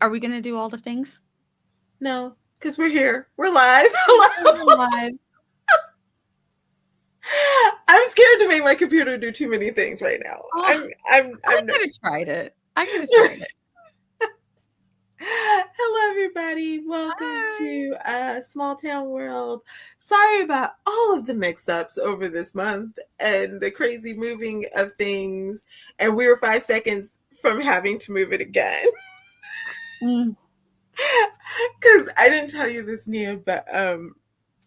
Are we going to do all the things? No, because we're here. We're live. We're Hello. live. I'm scared to make my computer do too many things right now. Oh, I I'm could have tried it. I could have tried it. Hello, everybody. Welcome Hi. to Small Town World. Sorry about all of the mix-ups over this month and the crazy moving of things. And we were 5 seconds from having to move it again. Mm. Because I didn't tell you this, Nia, but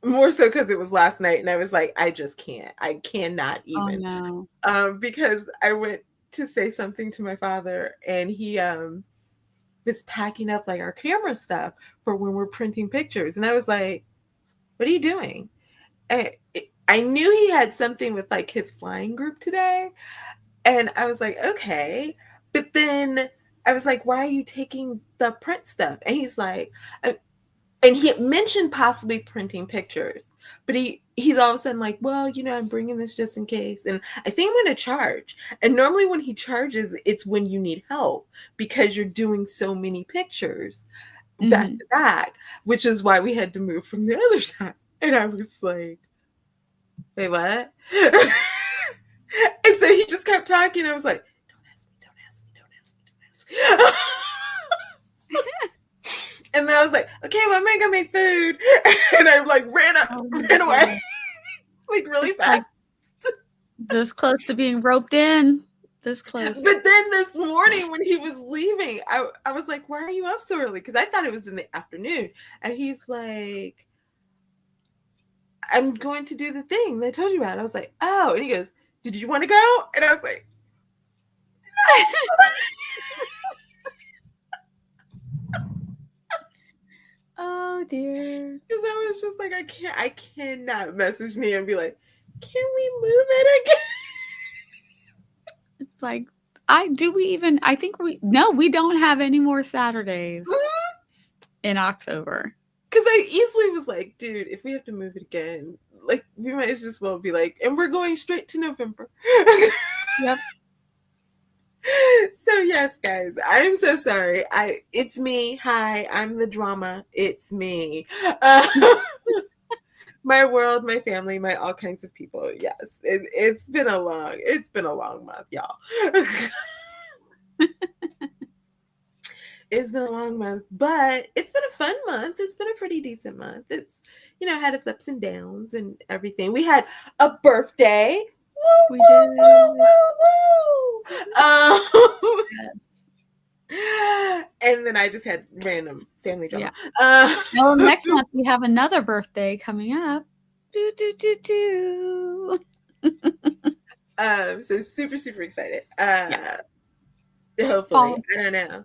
more so because it was last night, and I was like, I just can't. I cannot Oh, even. no. Because I went to say something to my father, and he was packing up like our camera stuff for when we're printing pictures, and I was like, "What are you doing?" And I knew he had something with like his flying group today, and I was like, "Okay," but then I was like, "Why are you taking the print stuff?" And he's like, and he had mentioned possibly printing pictures, but he's all of a sudden like, well, I'm bringing this just in case, and I think I'm going to charge. And normally when he charges, it's when you need help because you're doing so many pictures back Mm-hmm. to back, which is why we had to move from the other side. And I was like, wait, what? And so he just kept talking. I was like, don't ask me, don't ask me, don't ask me, don't ask me. And then I was like, okay, well, I'm gonna go make food. And I like ran away, like really It's fast. like this close to being roped in. This close. But then this morning when he was leaving, I was like, why are you up so early? Because I thought it was in the afternoon. And he's like, I'm going to do the thing that I told you about. And I was like, oh. And he goes, did you want to go? And I was like, Oh, dear. because I was just like, I cannot message Nia and be like, can we move it again? It's like, I think we don't have any more Saturdays in October. Because I easily was like, dude, if we have to move it again, like we might as well be like, and we're going straight to November. Yep. So yes, guys, I am so sorry. It's me. Hi, I'm the drama. It's me. My world, my family, my all kinds of people. Yes, it's been a long month, y'all. It's been a long month, but it's been a fun month. It's been a pretty decent month. It's had its ups and downs and everything. We had a birthday. Woo, We woo, did. woo, woo, woo. Yes. And then I just had random family drama. Yeah. Well, next month we have another birthday coming up. Do, do, do, do. So super, super excited. Yeah. Hopefully. Oh. I don't know.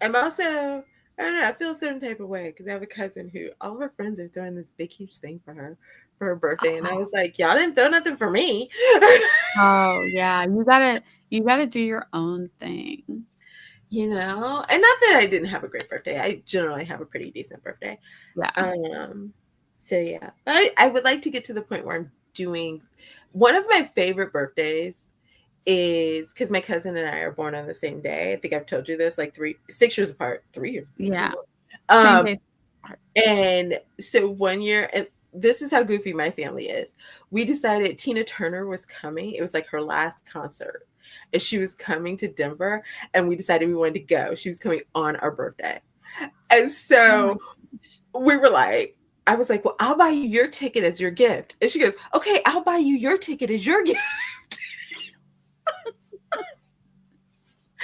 I'm also, I don't know, I feel a certain type of way because I have a cousin who all of her friends are throwing this big, huge thing for her birthday. And I was like, y'all didn't throw nothing for me. Oh, yeah. You gotta do your own thing. And not that I didn't have a great birthday. I generally have a pretty decent birthday. Yeah. So yeah, but I would like to get to the point where I'm doing one of my favorite birthdays is because my cousin and I are born on the same day. I think I've told you this, like 6 years apart, 3 years. Yeah. Same day. And so one year, and this is how goofy my family is. We decided Tina Turner was coming. It was like her last concert. And she was coming to Denver, and we decided we wanted to go. She was coming on our birthday. And so we were like, I was like, well, I'll buy you your ticket as your gift. And she goes, okay, I'll buy you your ticket as your gift.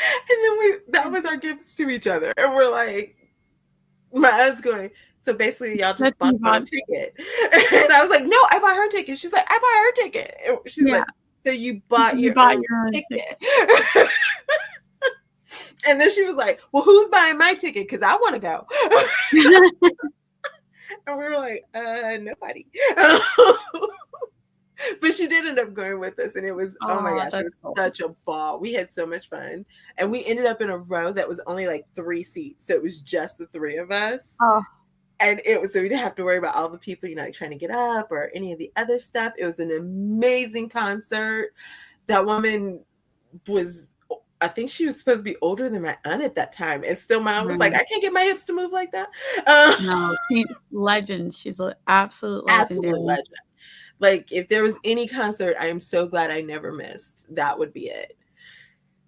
And then that was our gifts to each other. And we're like, my aunt's going, so basically y'all just bought one ticket. And I was like, no, I bought her ticket. She's like, I bought her ticket. And she's like, so you bought your own ticket. And then she was like, well, who's buying my ticket? Because I want to go. And we were like, nobody. But she did end up going with us, and it was, oh my gosh, it was such a ball. We had so much fun. And we ended up in a row that was only like 3 seats. So it was just the 3 of us. Oh. And so we didn't have to worry about all the people, like trying to get up or any of the other stuff. It was an amazing concert. That woman was I think she was supposed to be older than my aunt at that time, and still my aunt was like, Right. "I can't get my hips to move like that." Uh, No, she's legend. She's an absolute absolute legendary. legend. Like, if there was any concert I am so glad I never missed, that would be it.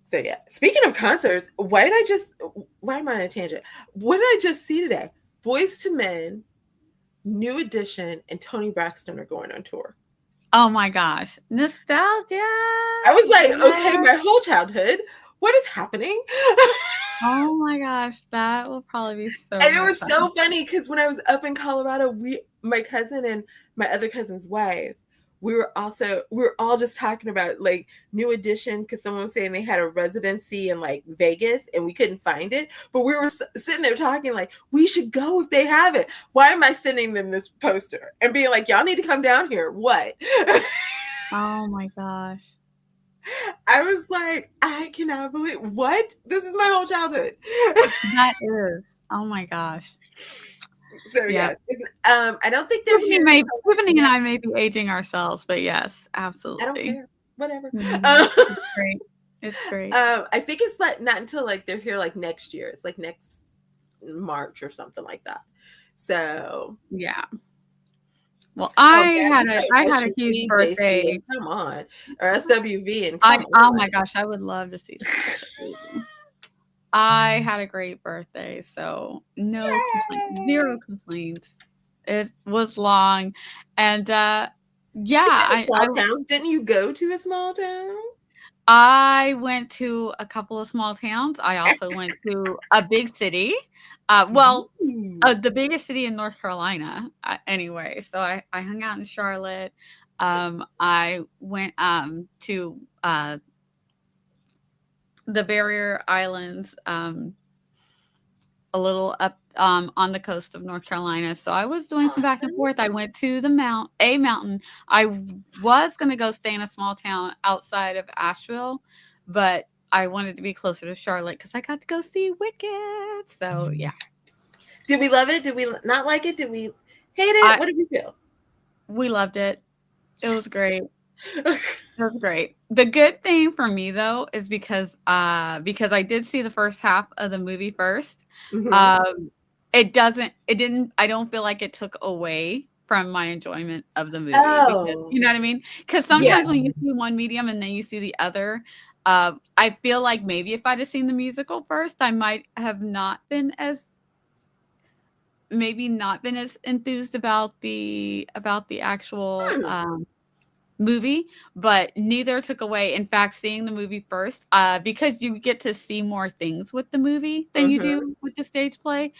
So yeah. Speaking of concerts, why am I on a tangent? What did I just see today? Boys to Men, New Edition, and Tony Braxton are going on tour. Oh my gosh. Nostalgia. I was like, okay, Yes. my whole childhood, what is happening? Oh my gosh. That will probably be so And it much was so fun. funny because when I was up in Colorado, my cousin and my other cousin's wife, we were all just talking about like New Edition because someone was saying they had a residency in like Vegas and we couldn't find it, but we were sitting there talking like we should go if they have it. Why am I sending them this poster and being like, y'all need to come down here? What? Oh my gosh. I was like, I cannot believe what? This is my whole childhood. That is. Oh my gosh. So Yeah. yes, I don't think they're here until Tiffany and I may be aging ourselves, but yes, I don't absolutely. care. Whatever. Mhm. It's great. It's great. I think it's like not until like they're here like next year. It's like next March or something like that. So Yeah. Well, oh I God, had you a know I had a huge SUV, JC, birthday. and come on, or SWV, and I come oh on. my gosh, I would love to see some SWV. I had a great birthday, so no complaints, zero Yay! complaints. It was long, and, yeah, Speaking of small towns, didn't you go to a small town? I went to a couple of small towns. I also went to a big city. Well, Ooh. the biggest city in North Carolina, anyway. So I hung out in Charlotte. I went to the Barrier Islands, a little up on the coast of North Carolina. So I was doing some back and Awesome. forth. I went to a mountain. I was gonna go stay in a small town outside of Asheville, but I wanted to be closer to Charlotte because I got to go see Wicked. So yeah, Did we love it? Did we not like it? Did we hate it? I What did we feel? we loved it. It was great. It was great. The good thing for me though is because I did see the first half of the movie first. Mhm. Um, it didn't I don't feel like it took away from my enjoyment of the movie because Oh, you know what I mean? Because yeah. sometimes when you see one medium and then you see the other, I feel like maybe if I'd have seen the musical first, I might have not been as enthused about the actual Hmm. movie, but neither took away. In fact, seeing the movie first, because you get to see more things with the movie than you Mhm. do with the stage play,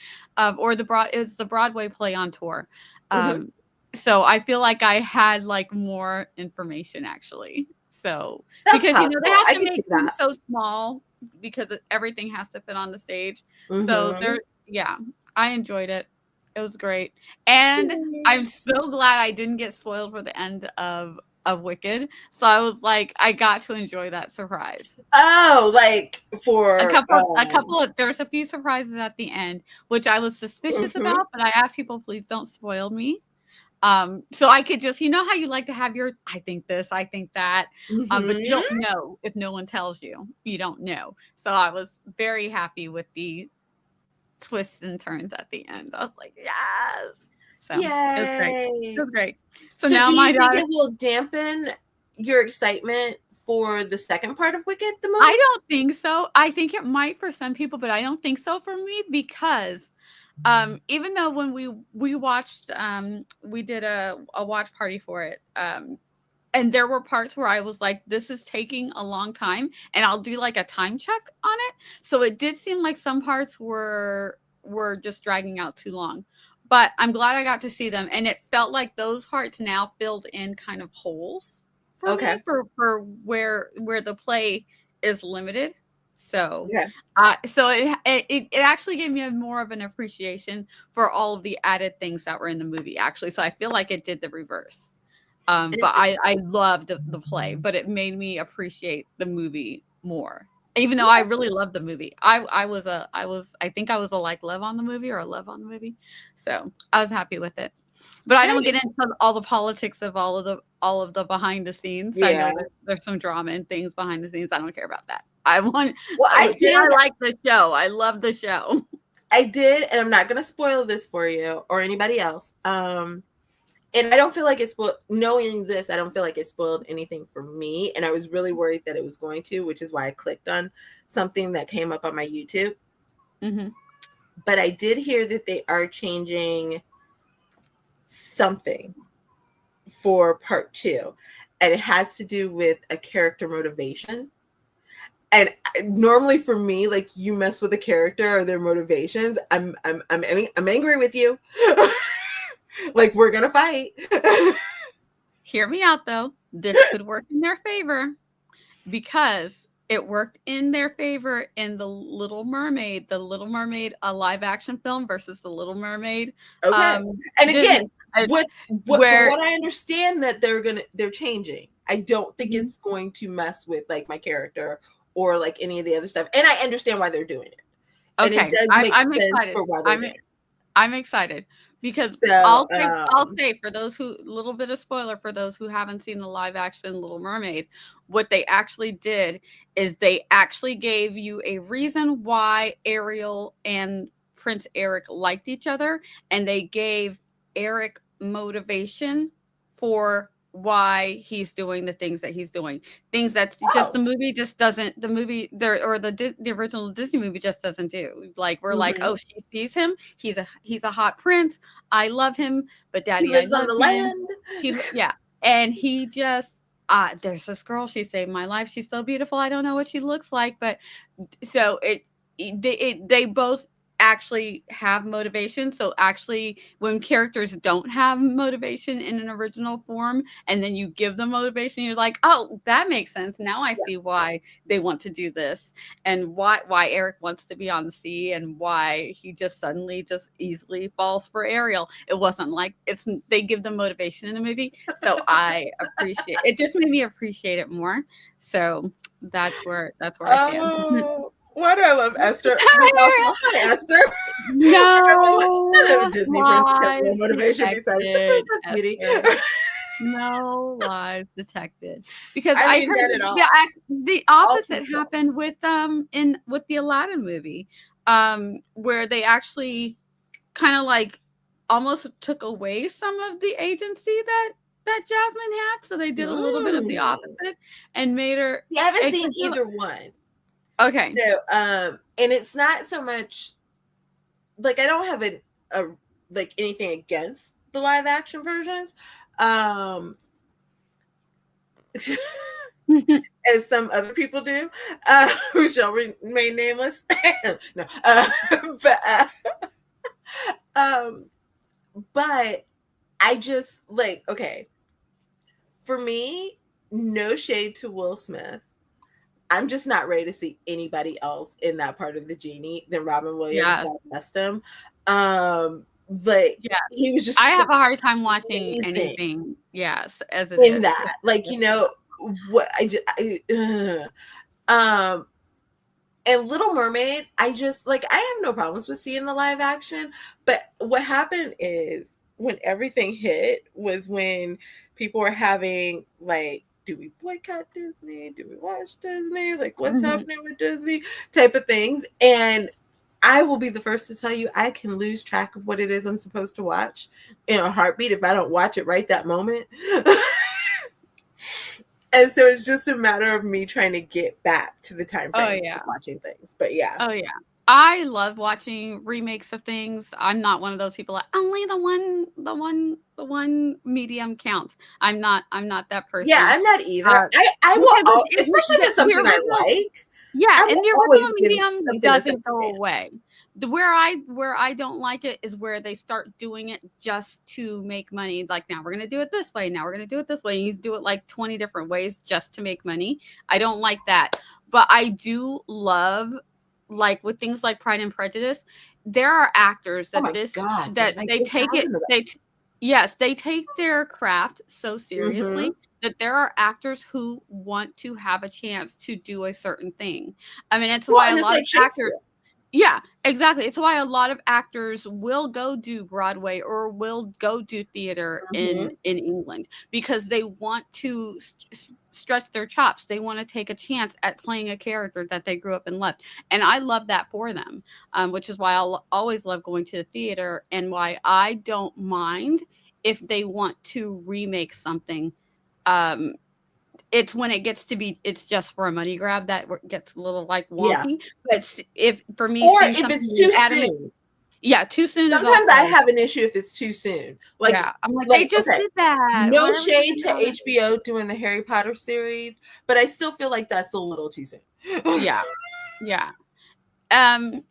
or it's the Broadway play on tour. Mhm. Um, so I feel like I had like more information actually. So That's because they possible. have I to can see make things that. so small because everything has to fit on the stage. So Mhm. yeah, I enjoyed it. It was great, and I'm so glad I didn't get spoiled for the end of Wicked. So I was like, I got to enjoy that surprise. Oh, like A for couple a couple of There's a few surprises at the end, which I was suspicious mhm. about, but I asked people, please don't spoil me. So I could just, you know how you like to have your, I think this, I think that, but you don't Mhm. know if no one tells you. You don't know. So I was very happy with the twists and turns at the end. I was like, yes. So it was great. It Yay. was great. So So now do my you think daughter, it will dampen your excitement for the second part of Wicked, the I movie? don't think so. I think it might for some people, but I don't think so for me because even though when we watched we did a watch party for it, and there were parts where I was like, this is taking a long time, and I'll do like a time check on it. So it did seem like some parts were just dragging out too long. But I'm glad I got to see them, and it felt like those parts now filled in kind of holes for Okay. me for where the play is limited. So Okay. it actually gave me a more of an appreciation for all of the added things that were in the movie, actually. So I feel like it did the reverse. But I loved the play, but it made me appreciate the movie more. Even though I Okay. really loved the movie. I think I was a like love on the movie or a love on the movie. So I was happy with it. But I Very don't get interesting. into all the politics of all of the behind the scenes. I Yeah. know that there's some drama and things behind the scenes. I don't care about that. I want. Well, I Did I did. like the show? I love the show. I did, and I'm not going to spoil this for you or anybody else. And I don't feel like it's knowing this. I don't feel like it spoiled anything for me. And I was really worried that it was going to, which is why I clicked on something that came up on my YouTube. Mm-hmm. But I did hear that they are changing something for part 2, and it has to do with a character motivation. And normally for me, like, you mess with a character or their motivations, I'm angry with you. Like, we're gonna fight. Hear me out, though. This could work in their favor because it worked in their favor in the Little Mermaid, a live action film versus the Little Mermaid. Okay. And again, Disney, from what I understand that they're changing. I don't think it's going to mess with like my character or like any of the other stuff. And I understand why they're doing it. Okay, and it does make I'm sense excited. for why they're doing it. I'm excited because So, I'll say for those who, little bit of spoiler for those who haven't seen the live action Little Mermaid, what they actually did is they actually gave you a reason why Ariel and Prince Eric liked each other, and they gave Eric motivation for why he's doing the things that he's doing. Things that just the movie just doesn't, the movie there or the original Disney movie just doesn't do. Like, we're like, oh, she sees him, he's a hot prince, I love him, but daddy, he lives I on the him. land. Yeah. And he just there's this girl, she saved my life, she's so beautiful, I don't know what she looks like, but so they both actually have motivation. So actually, when characters don't have motivation in an original form and then you give them motivation, you're like, oh, that makes sense, now I see why they want to do this, and why Eric wants to be on the sea, and why he just suddenly just easily falls for Ariel. It wasn't like they give them motivation in the movie, so I appreciate it. Just made me appreciate it more. So that's where I stand. Why do I love Esther? Hi, Esther. No, none of the Disney princess motivation besides the Princess Beauty. No lies detected. Because I heard the opposite happened with the Aladdin movie, where they actually kind of like almost took away some of the agency that Jasmine had, so they did a little bit of the opposite and made her. I haven't seen either one. Okay. So, and it's not so much like I don't have a like anything against the live action versions, as some other people do, who shall remain nameless. No, but I just like, okay, for me, no shade to Will Smith, I'm just not ready to see anybody else in that part of the genie than Robin Williams. Yes. God bless him. Like, he was just. I have a hard time watching anything. Yes, as it in is. That, like, you know what and Little Mermaid, I just like, I have no problems with seeing the live action, but what happened is when everything hit was when people were having like, do we boycott Disney? Do we watch Disney? Like, what's happening with Disney? Type of things. And I will be the first to tell you, I can lose track of what it is I'm supposed to watch in a heartbeat if I don't watch it right that moment. And so it's just a matter of me trying to get back to the time frames of watching things. But yeah. Oh yeah. I love watching remakes of things. I'm not one of those people like only the one medium counts. I'm not that person. Yeah, I'm not either. I will, especially if it's something I like. Yeah, and the original medium doesn't go away. Where I don't like it is where they start doing it just to make money. Like, now we're gonna do it this way. Now we're gonna do it this way. And you do it like 20 different ways just to make money. I don't like that. But I do love, like with things like Pride and Prejudice, there are actors that they take their craft so seriously that there are actors who want to have a chance to do a certain thing. I mean, it's why a lot of actors. Yeah, exactly. It's why a lot of actors will go do Broadway or will go do theater in England, because they want to stretch their chops. They want to take a chance at playing a character that they grew up and loved. And I love that for them, which is why I'll always love going to the theater, and why I don't mind if they want to remake something. Um, it's when it gets to be, it's just for a money grab that gets a little like Yeah. wonky. But if for me, Or seeing if something it's too adamant, soon. yeah, too soon is Sometimes I also, have an issue if it's too soon. Like, yeah. I'm like, they just okay, did that. no Why are we shade doing to that? HBO doing the Harry Potter series, but I still feel like that's a little too soon. Yeah, yeah. Um,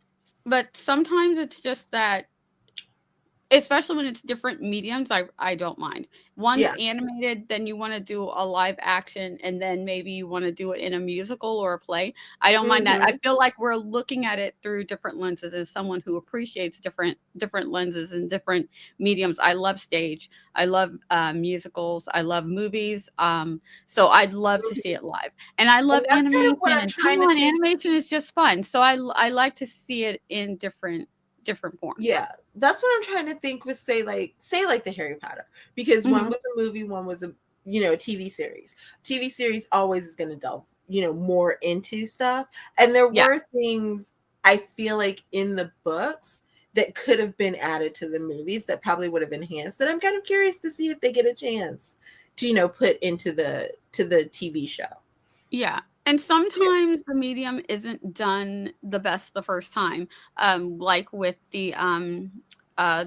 but sometimes it's just that, especially when it's different mediums, I don't mind. One's Yeah. animated, then you want to do a live action, and then maybe you want to do it in a musical or a play. I don't mind that. I Mhm. feel like we're looking at it through different lenses as someone who appreciates different lenses and different mediums. I love stage. I love musicals. I love movies. So I'd love to see it live, and I And love that's kind animation. of what I'm And trying come to on, think. animation is just fun. So I like to see it in different forms. Yeah, that's what I'm trying to think with say like the Harry Potter, because one Mhm. was a movie, one was a a TV series. TV series always is going to delve more into stuff, and there Yeah. were things I feel like in the books that could have been added to the movies that probably would have enhanced it. I'm kind of curious to see if they get a chance to put into the TV show. Yeah. And Yeah. sometimes the medium isn't done the best the first time. Like with uh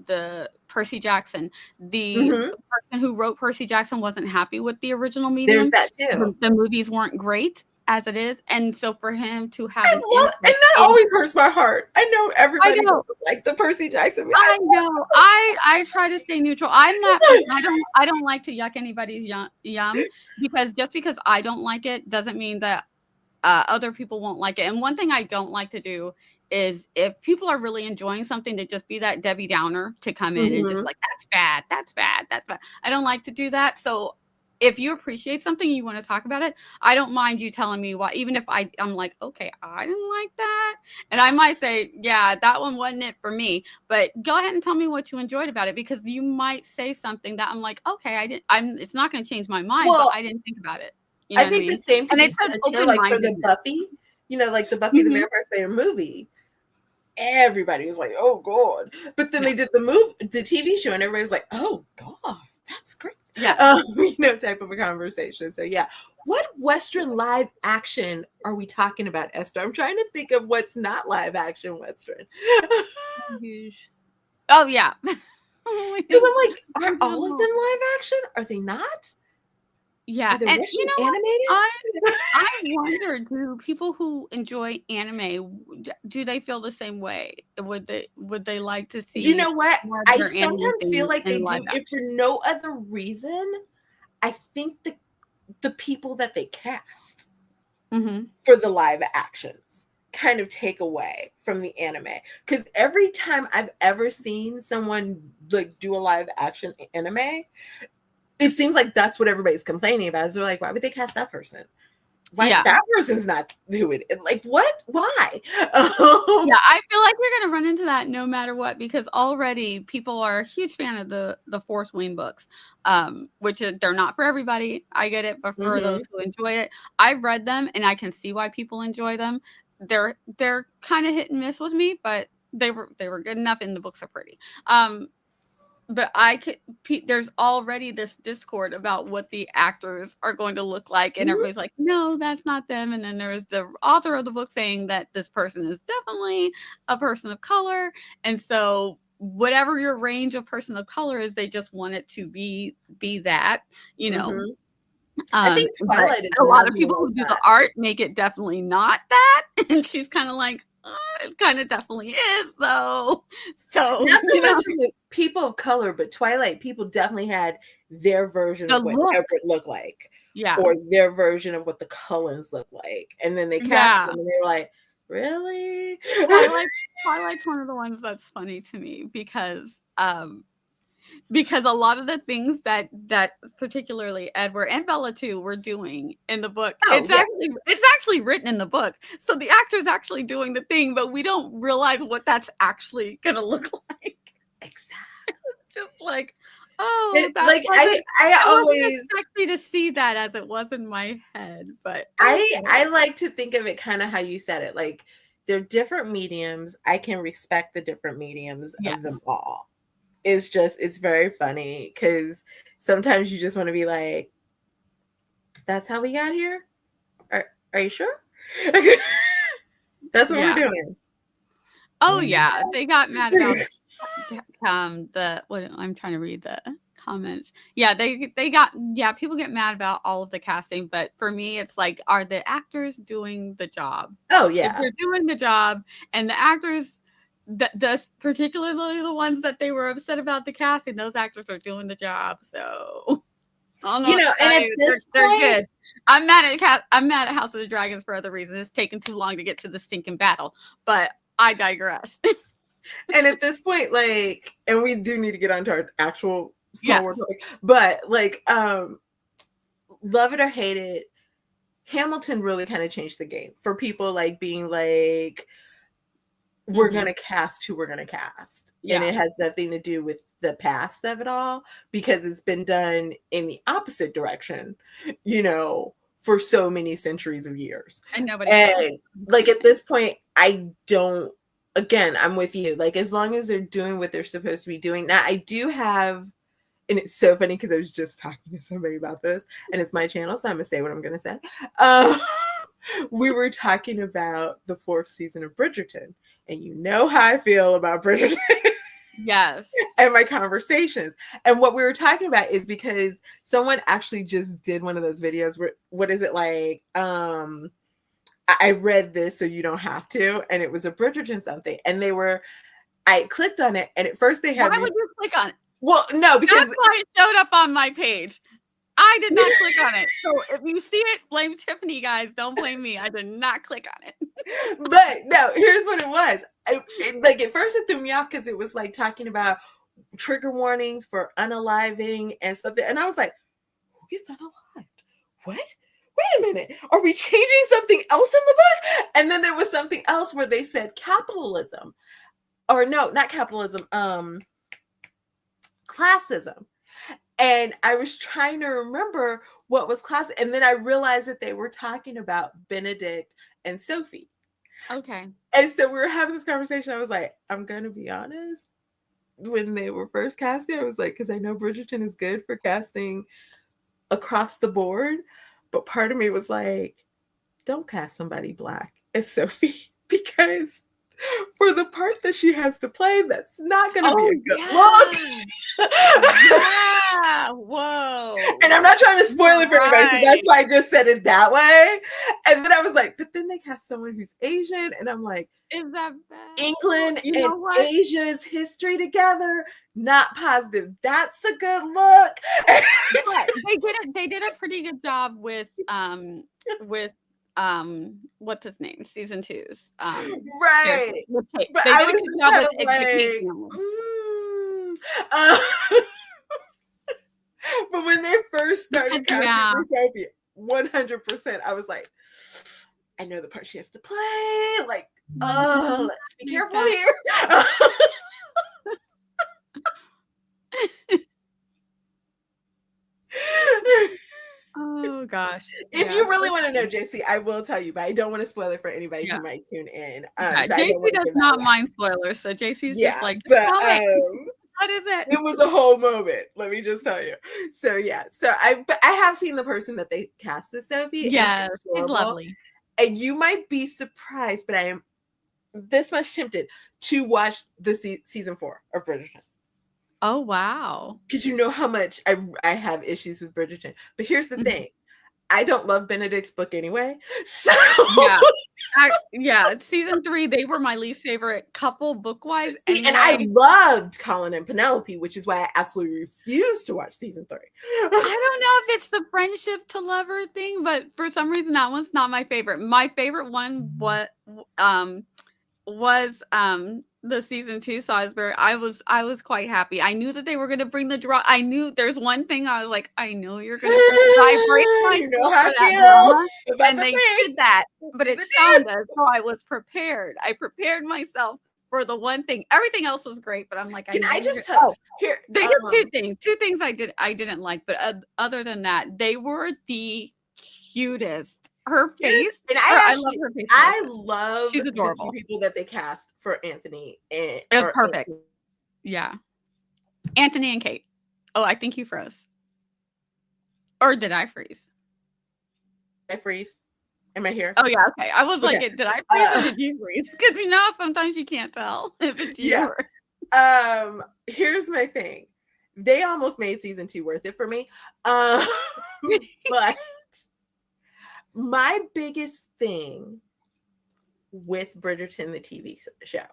the Percy Jackson. The Hmm. person who wrote Percy Jackson wasn't happy with the original There's medium. that too. The movies weren't great as it is. And so for him to have I an love, and input that in, always hurts my heart. I know I everybody know. doesn't like the Percy Jackson. I know. I try to stay neutral. I'm that person. I don't like to yuck anybody's yum, because just because I don't like it doesn't mean that other people won't like it. And one thing I don't like to do is, if people are really enjoying something, to just be that Debbie Downer to come in and just Mhm. like, that's bad, that's bad, that's bad. I don't like to do that. So if you appreciate something and you want to talk about it, I don't mind you telling me why, even if I'm like, okay, I didn't like that. And I might say, yeah, that one wasn't it for me. But go ahead and tell me what you enjoyed about it, because you might say something that I'm like, okay, I didn't, it's not going to change my mind, but Well, I didn't think about it. You I know what I think the mean? same could And be it's an said too, like for the open-mindedness. Buffy, like the Buffy the Mhm. Vampire Slayer movie. Everybody was like, "Oh God!" But then Yeah. they did the TV show, and everybody was like, "Oh God, that's great." Yeah. Type of a conversation. So yeah, what Western live action are we talking about, Esther? I'm trying to think of what's not live action Western. Huge. Oh, yeah. Because I'm like, are We all of do. them live action? Are they not? Are Yeah, they and you Western know what? animated? I wonder, do people who enjoy anime, do they feel the same way? Would they like to You see know what? more of I their anime sometimes feel things like they in live do. If for action? no other reason, I think the people that they cast Mhm. for the live actions kind of take away from the anime. Because every time I've ever seen someone like do a live action anime, it seems like that's what everybody's complaining about. Is they're like, why would they cast that person? Why Yeah. that person's not doing it? Like what? Why? Yeah, I feel like we're gonna run into that no matter what, because already people are a huge fan of the Fourth Wing books, which they're not for everybody. I get it, but for those Mhm. who enjoy it, I've read them and I can see why people enjoy them. They're kind of hit and miss with me, but they were good enough, and the books are pretty. But there's already this discord about what the actors are going to look like, and Mhm. everybody's like, no, that's not them. And then there's the author of the book saying that this person is definitely a person of color. And so whatever your range of person of color is, they just want it to be that, you know. Mhm. I think But Twilight is a lot another of people one of who do the that. art make it definitely not that. And she's kind of like, it kind of definitely is though. So, Not so much of the people of color, but Twilight people definitely had their version the of what look. Everett looked like, Yeah. or their version of what the Cullens looked like, and then they cast Yeah. them, and they were like, "Really?" Twilight Twilight's one of the ones that's funny to me, because a lot of the things that particularly Edward and Bella too were doing in the book, Oh yeah, it's actually written in the book. So the actor's actually doing the thing, but we don't realize what that's actually gonna look like. exactly. Just like, Oh, that Like wasn't I it wasn't as always sexy to see that as it was in my head, but okay. I like to think of it kind of how you said it. Like they're different mediums. I can respect the different mediums of them Yes. all. It's very funny because sometimes you just want to be like, that's how we got here? Are you sure? That's what we're Yeah. doing. Oh, yeah. They got mad about the what I'm trying to read the comments. Yeah, they got yeah, people get mad about all of the casting, but for me it's like, are the actors doing the job? Oh If yeah. they're doing the job and the actors that's particularly the ones that they were upset about the casting, those actors are doing the job. So I don't know You what know, to and tell at you. this They're point, good. I'm mad at House of the Dragons for other reasons. It's taken too long to get to the stinking battle, but I digress. and at this point, like, and we do need to get onto our actual Star Wars Yes. topic, but like, love it or hate it, Hamilton really kind of changed the game for people like being like, we're Mhm. gonna cast who we're gonna cast. And Yeah. it has nothing to do with the past of it all because it's been done in the opposite direction, for so many centuries of years. And nobody cares. And like at this point, I don't, again, I'm with you. Like as long as they're doing what they're supposed to be doing. Now I do have, and it's so funny because I was just talking to somebody about this, and it's my channel, so I'm gonna say what I'm gonna say. We were talking about the 4th season of Bridgerton, and you know how I feel about Bridgerton. Yes. And my conversations. And what we were talking about is because someone actually just did one of those videos where, what is it like? I read this so you don't have to, and it was a Bridgerton something, and I clicked on it, and at first they Why had me. would you click on it? Well, no, because That's why it showed up on my page. I did not click on it. So if you see it, blame Tiffany, guys. Don't blame me. I did not click on it. but no, here's what it was. Like at first it threw me off because it was like talking about trigger warnings for unaliving and stuff. And I was like, who gets unalived? What? Wait a minute. Are we changing something else in the book? And then there was something else where they said capitalism. Or no, not capitalism, classism. And I was trying to remember what was class. And then I realized that they were talking about Benedict and Sophie. Okay. And so we were having this conversation. I was like, I'm going to be honest. When they were first casting, I was like, because I know Bridgerton is good for casting across the board. But part of me was like, don't cast somebody Black as Sophie because for the part that she has to play, that's not going to be a good look. Yeah. Whoa. And I'm not trying to spoil it for anybody, so that's why I just said it that way. And then I was like, but then they cast someone who's Asian, and I'm like, is that bad? England and Asia's history together, not positive. That's a good look. But they did a pretty good job with what's his name? Season 2's right. They but did I a was good just job kind with of like, but when they first started casting for Sophie, 100%, I was like, I know the part she has to play. Like, oh, let's be careful here. Oh gosh. If you really want to know, JC, I will tell you, but I don't want to spoil it for anybody who might tune in. So JC does not mind spoilers, so JC's just like, but what is it? It was a whole moment, let me just tell you. So yeah, so I have seen the person that they cast as Sophie. Yes, she's lovely. And you might be surprised, but I am this much tempted to watch the season 4 of Bridgerton. Oh wow! Because you know how much I have issues with Bridgerton. But here's the thing: I don't love Benedict's book anyway. So season 3 they were my least favorite couple book wise, and I loved Colin and Penelope, which is why I absolutely refused to watch season 3. I don't know if it's the friendship to lover thing, but for some reason that one's not my favorite. My favorite one was the season 2, so I was quite happy. I knew that they were going to bring the drama. I knew there's one thing I was like, I know you're going to vibrate myself for that drama, and they did that, but it's Shonda, so I was prepared. I prepared myself for the one thing. Everything else was great, but I'm like, I Can know I you're just gonna. tell Oh, here? they just two things I didn't like, but other than that, they were the cutest. Her Yes, face, and I love her facial I expression. love She's the two adorable. people that they cast for Anthony and It was or perfect. Anthony. Yeah, Anthony and Kate. Oh, I think you froze, or did I freeze? I freeze. Am I here? Oh yeah, okay. I was like, Okay. did I freeze or did you freeze? Because you know sometimes you can't tell if it's you Yeah. or. Here's my thing. They almost made season 2 worth it for me. But my biggest thing with Bridgerton, the TV show,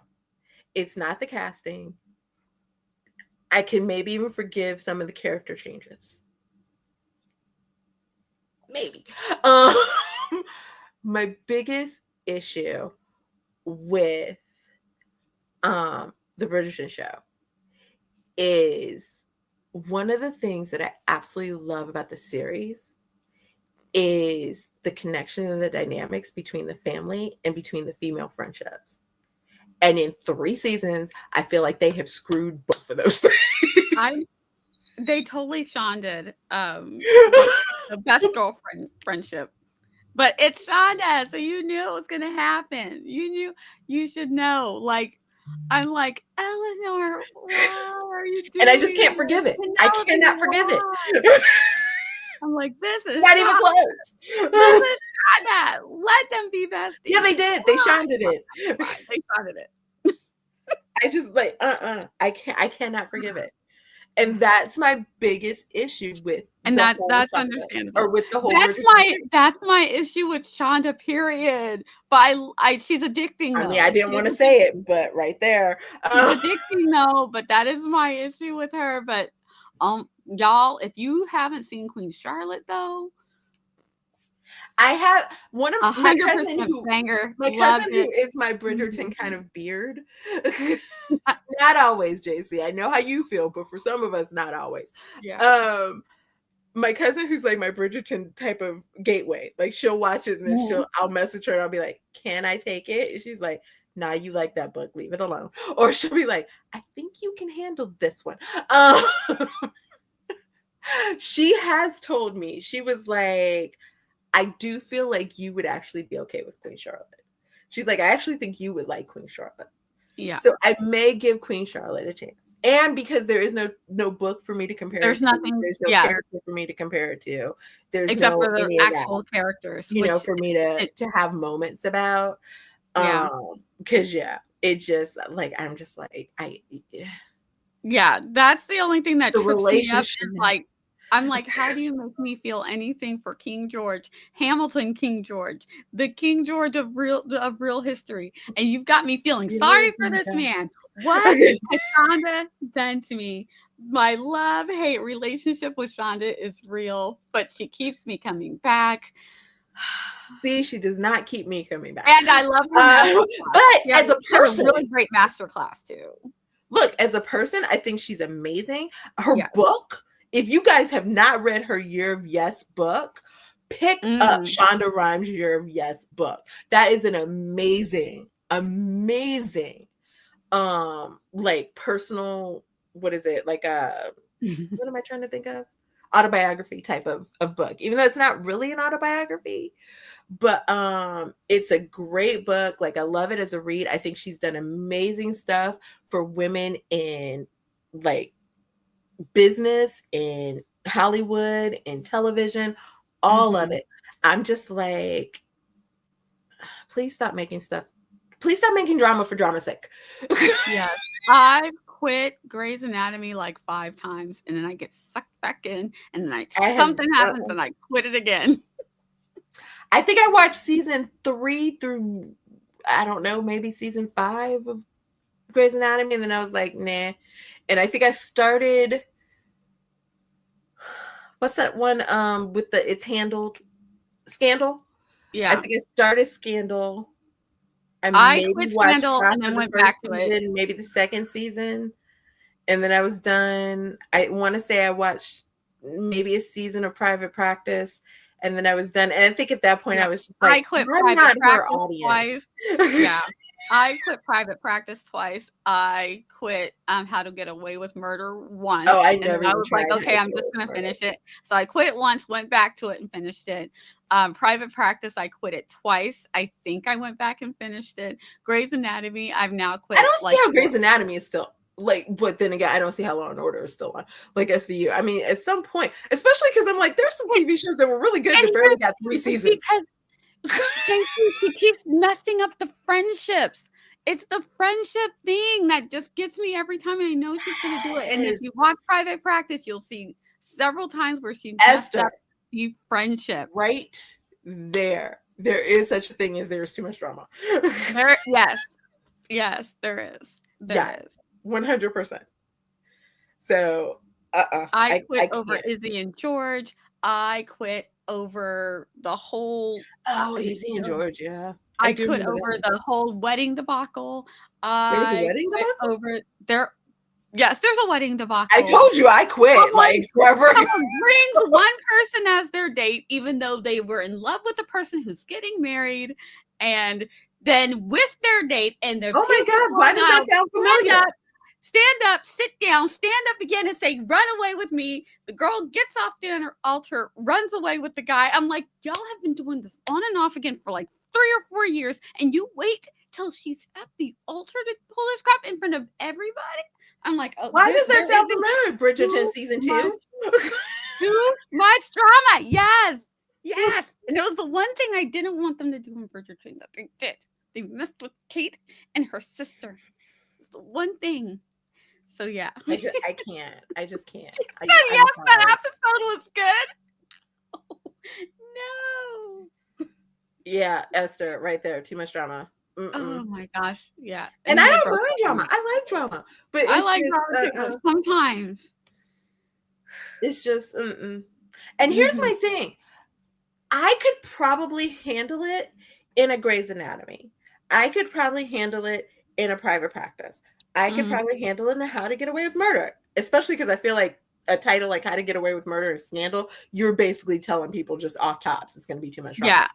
it's not the casting. I can maybe even forgive some of the character changes. Maybe. Um, my biggest issue with the Bridgerton show is one of the things that I absolutely love about the series is the connection and the dynamics between the family and between the female friendships. And in 3 seasons, I feel like they have screwed both of those things. They totally Shonda the best girlfriend friendship. But it's Shonda, so you knew it was gonna happen. You knew you should know. Like I'm like, Eleanor, why are you And I doing just can't this? forgive it. I Penelope, cannot forgive it. why? I'm like, this is Not even Shonda. This close. is Shonda. Let them be besties. Yeah, they did. They Shonda'd it. They Shonda it. I just like I cannot forgive it. And that's my biggest issue with And the whole that's Shonda, or understandable. with the whole That's Bridgerton my thing. that's my issue with Shonda, period. But she's addicting I though. mean, I didn't want to say it, but right there. She's addicting though, but that is my issue with her. But y'all, if you haven't seen Queen Charlotte though, I have one of my cousin 100% who banger. my Love cousin it. who is my Bridgerton kind of beard. Not always, JC. I know how you feel, but for some of us, not always. Yeah. My cousin who's like my Bridgerton type of gateway, like she'll watch it and then I'll message her and I'll be like, can I take it? And she's like, nah, you like that book, leave it alone. Or she'll be like, I think you can handle this one. She has told me, she was like, I do feel like you would actually be okay with Queen Charlotte. She's like, I actually think you would like Queen Charlotte. Yeah. So I may give Queen Charlotte a chance. And because there is no book for me to compare There's it nothing, to, there's no character for me to compare it to. There's except no for the any of actual that, characters, you know, which for me to have moments about. yeah. Because it just like I'm just like Yeah, that's the only thing that the trips me up relationship. is like, I'm like, how do you make me feel anything for King George, Hamilton King George, the King George of real history, and you've got me feeling sorry for this man. What has Shonda done to me? My love-hate relationship with Shonda is real, but she keeps me coming back. See, she does not keep me coming back. And I love her. But as a person, a really great masterclass too. Look, as a person, I think she's amazing. Her book, if you guys have not read her Year of Yes book, pick up Shonda Rhimes' Year of Yes book. That is an amazing like personal, what is it? Like what am I trying to think of? Autobiography type of book. Even though it's not really an autobiography, but it's a great book. Like I love it as a read. I think she's done amazing stuff for women in like business, in Hollywood, in television, all of it. I'm just like, please stop making stuff. Please stop making drama for drama's sake. Yes. I've quit Grey's Anatomy like 5 times and then I get sucked back in and then something happens and I quit it again. I think I watched season 3 through, I don't know, maybe season 5 of Grey's Anatomy, and then I was like, nah. And I think I started, what's that one with the It's Handled, Scandal? Yeah. I think I started Scandal. I quit Scandal and then went back to it. Maybe the second season. And then I was done. I want to say I watched maybe a season of Private Practice. And then I was done. And I think at that point I was just like, I quit I'm not her Private Practice audience. twice. Yeah. I quit private practice twice. I quit How to Get Away with Murder Oh, once, I and then never I even was like, tried How to okay, I'm Get just Away gonna with Murder. finish it. So I quit it once, went back to it, and finished it. Private practice, I quit it twice. I think I went back and finished it. Grey's Anatomy, I've now I quit don't see like how Grey's Anatomy is still like, but then again, I don't see how Law and Order is still on like SVU. I mean, at some point, especially because I'm like, there's some and, TV shows that were really good and that barely got 3 seasons. because JC, she keeps messing up the friendships. It's the friendship thing that just gets me every time. I know she's going to do it. And if Yes. you watch private practice, you'll see several times where she messed Esther, up the friendship. right there. There is such a thing as there's too much drama. Yes, there is. Yes, There is. 100%. So, I quit I over can't. Izzy and George. I quit over the whole. Oh, Izzy and George, yeah. I I do quit remember over that. the whole wedding debacle. There was a I wedding quit debacle? over there. Yes, there's a wedding I debacle. told you I quit. Someone Like, forever ago. someone brings one person as their date, even though they were in love with the person who's getting married, and then with their date and their Oh my kids God, are why going does that out, sound familiar? stand up, sit down, stand up again and say, run away with me. The girl gets off the altar, runs away with the guy. I'm like, y'all have been doing this on and off again for like 3 or 4 years, and you wait till she's at the altar to pull this crap in front of everybody. I'm like, oh, Why does that there sound isn't familiar? Bridgerton too season much 2? too much drama. Yes. Yes. And it was the one thing I didn't want them to do in Bridgerton that they did. They messed with Kate and her sister. It's the one thing. So yeah. I can't. I just can't. She I, said I'm yes, that sorry. episode was good. No. Yeah, Esther, right there. Too much drama. Oh my gosh. Yeah. And And I then they don't broke mind up on drama. me. I like drama, but I it's like just, drama too, but sometimes. it's just. And here's Mm-hmm. my thing: I could probably handle it in a Grey's Anatomy. I could probably handle it in a private practice. I could Mm-hmm. probably handle it in How to Get Away with Murder, especially because I feel like a title like How to Get Away with Murder and Scandal, you're basically telling people just off tops it's going to be too much drama. Yeah.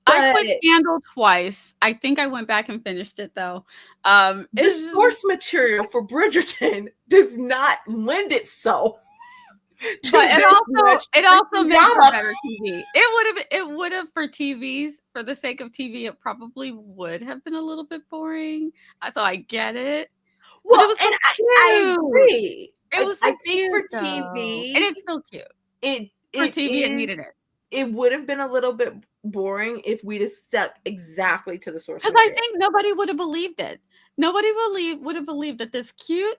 I But quit Scandal twice. I think I went back and finished it though. the source material for Bridgerton does not lend itself to but this much it also made for drama. better TV. It would have for TVs, for the sake of TV, it probably would have been a little bit boring. So I get it. But it Well, was and so I cute. agree. It was I so think cute for though. And TV, it's still cute. it For it TV, it is needed it. it would have been a little bit boring if we'd have stuck exactly to the source Because I material. think nobody would have believed it. Nobody would have believed that this cute,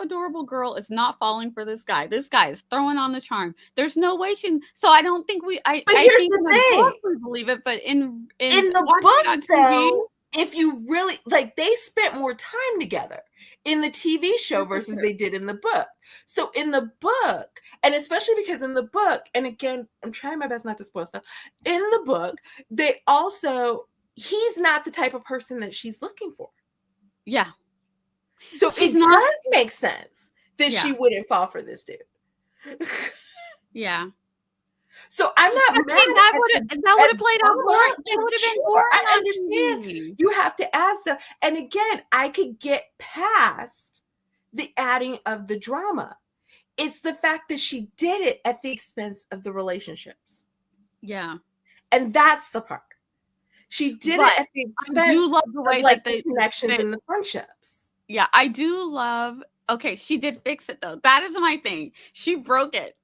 adorable girl is not falling for this guy. This guy is throwing on the charm. There's no way she. So I don't think But I here's think in the the book thing. we believe it, but in In the watching book, it on TV, though, if you really like, they spent more time together in the TV show versus they did in the book. So in the book, and especially because in the book, and again, I'm trying my best not to spoil stuff. In the book, they also he's not the type of person that she's looking for. yeah. So She's it not. does make sense that Yeah. she wouldn't fall for this dude. Yeah. So I'm not But mad see, that at would the have played out drama. boring. It would have been Sure, boring I on understand. TV. You have to add stuff. And again, I could get past the adding of the drama. It's the fact that she did it at the expense of the relationships. Yeah. And that's the part. She did But it at the expense I do love the way of like that the connections and the friendships. Yeah, I do love. Okay, she did fix it though. That is my thing. She broke it,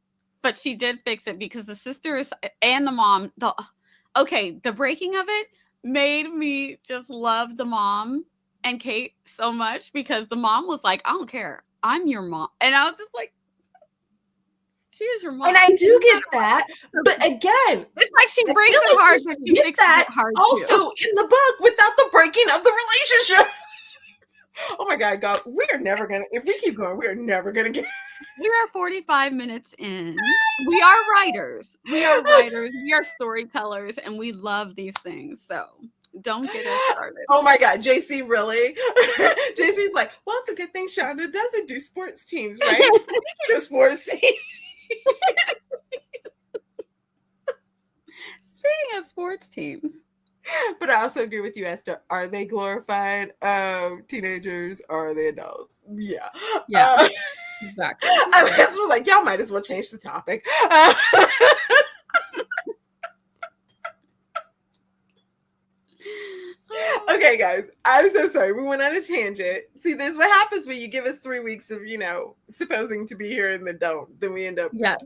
but she did fix it because the sisters and the mom. The breaking of it made me just love the mom and Kate so much because the mom was like, "I don't care, I'm your mom," and I was just like, "She is your mom." And I do get that, but again, it's like she I breaks feel it like hard, you but she get fixes that it hard also too. in the book without the breaking of the relationship. Oh my God, we are never gonna. If we keep going, we are never gonna get. We are 45 minutes in. We are writers. We are writers. We are storytellers, and we love these things. So don't get us started. Oh my God, JC, really? JC's like, well, it's a good thing Shonda doesn't do sports teams, right? Speaking of sports teams. Speaking of sports teams, But I also agree with you, Esther. Are they glorified teenagers? Or are they adults? Yeah. Yeah, exactly. This was like, y'all might as well change the topic. Okay, guys, I'm so sorry. We went on a tangent. See, this is what happens when you give us 3 weeks of, supposing to be here and then don't. Then we end up, Yes.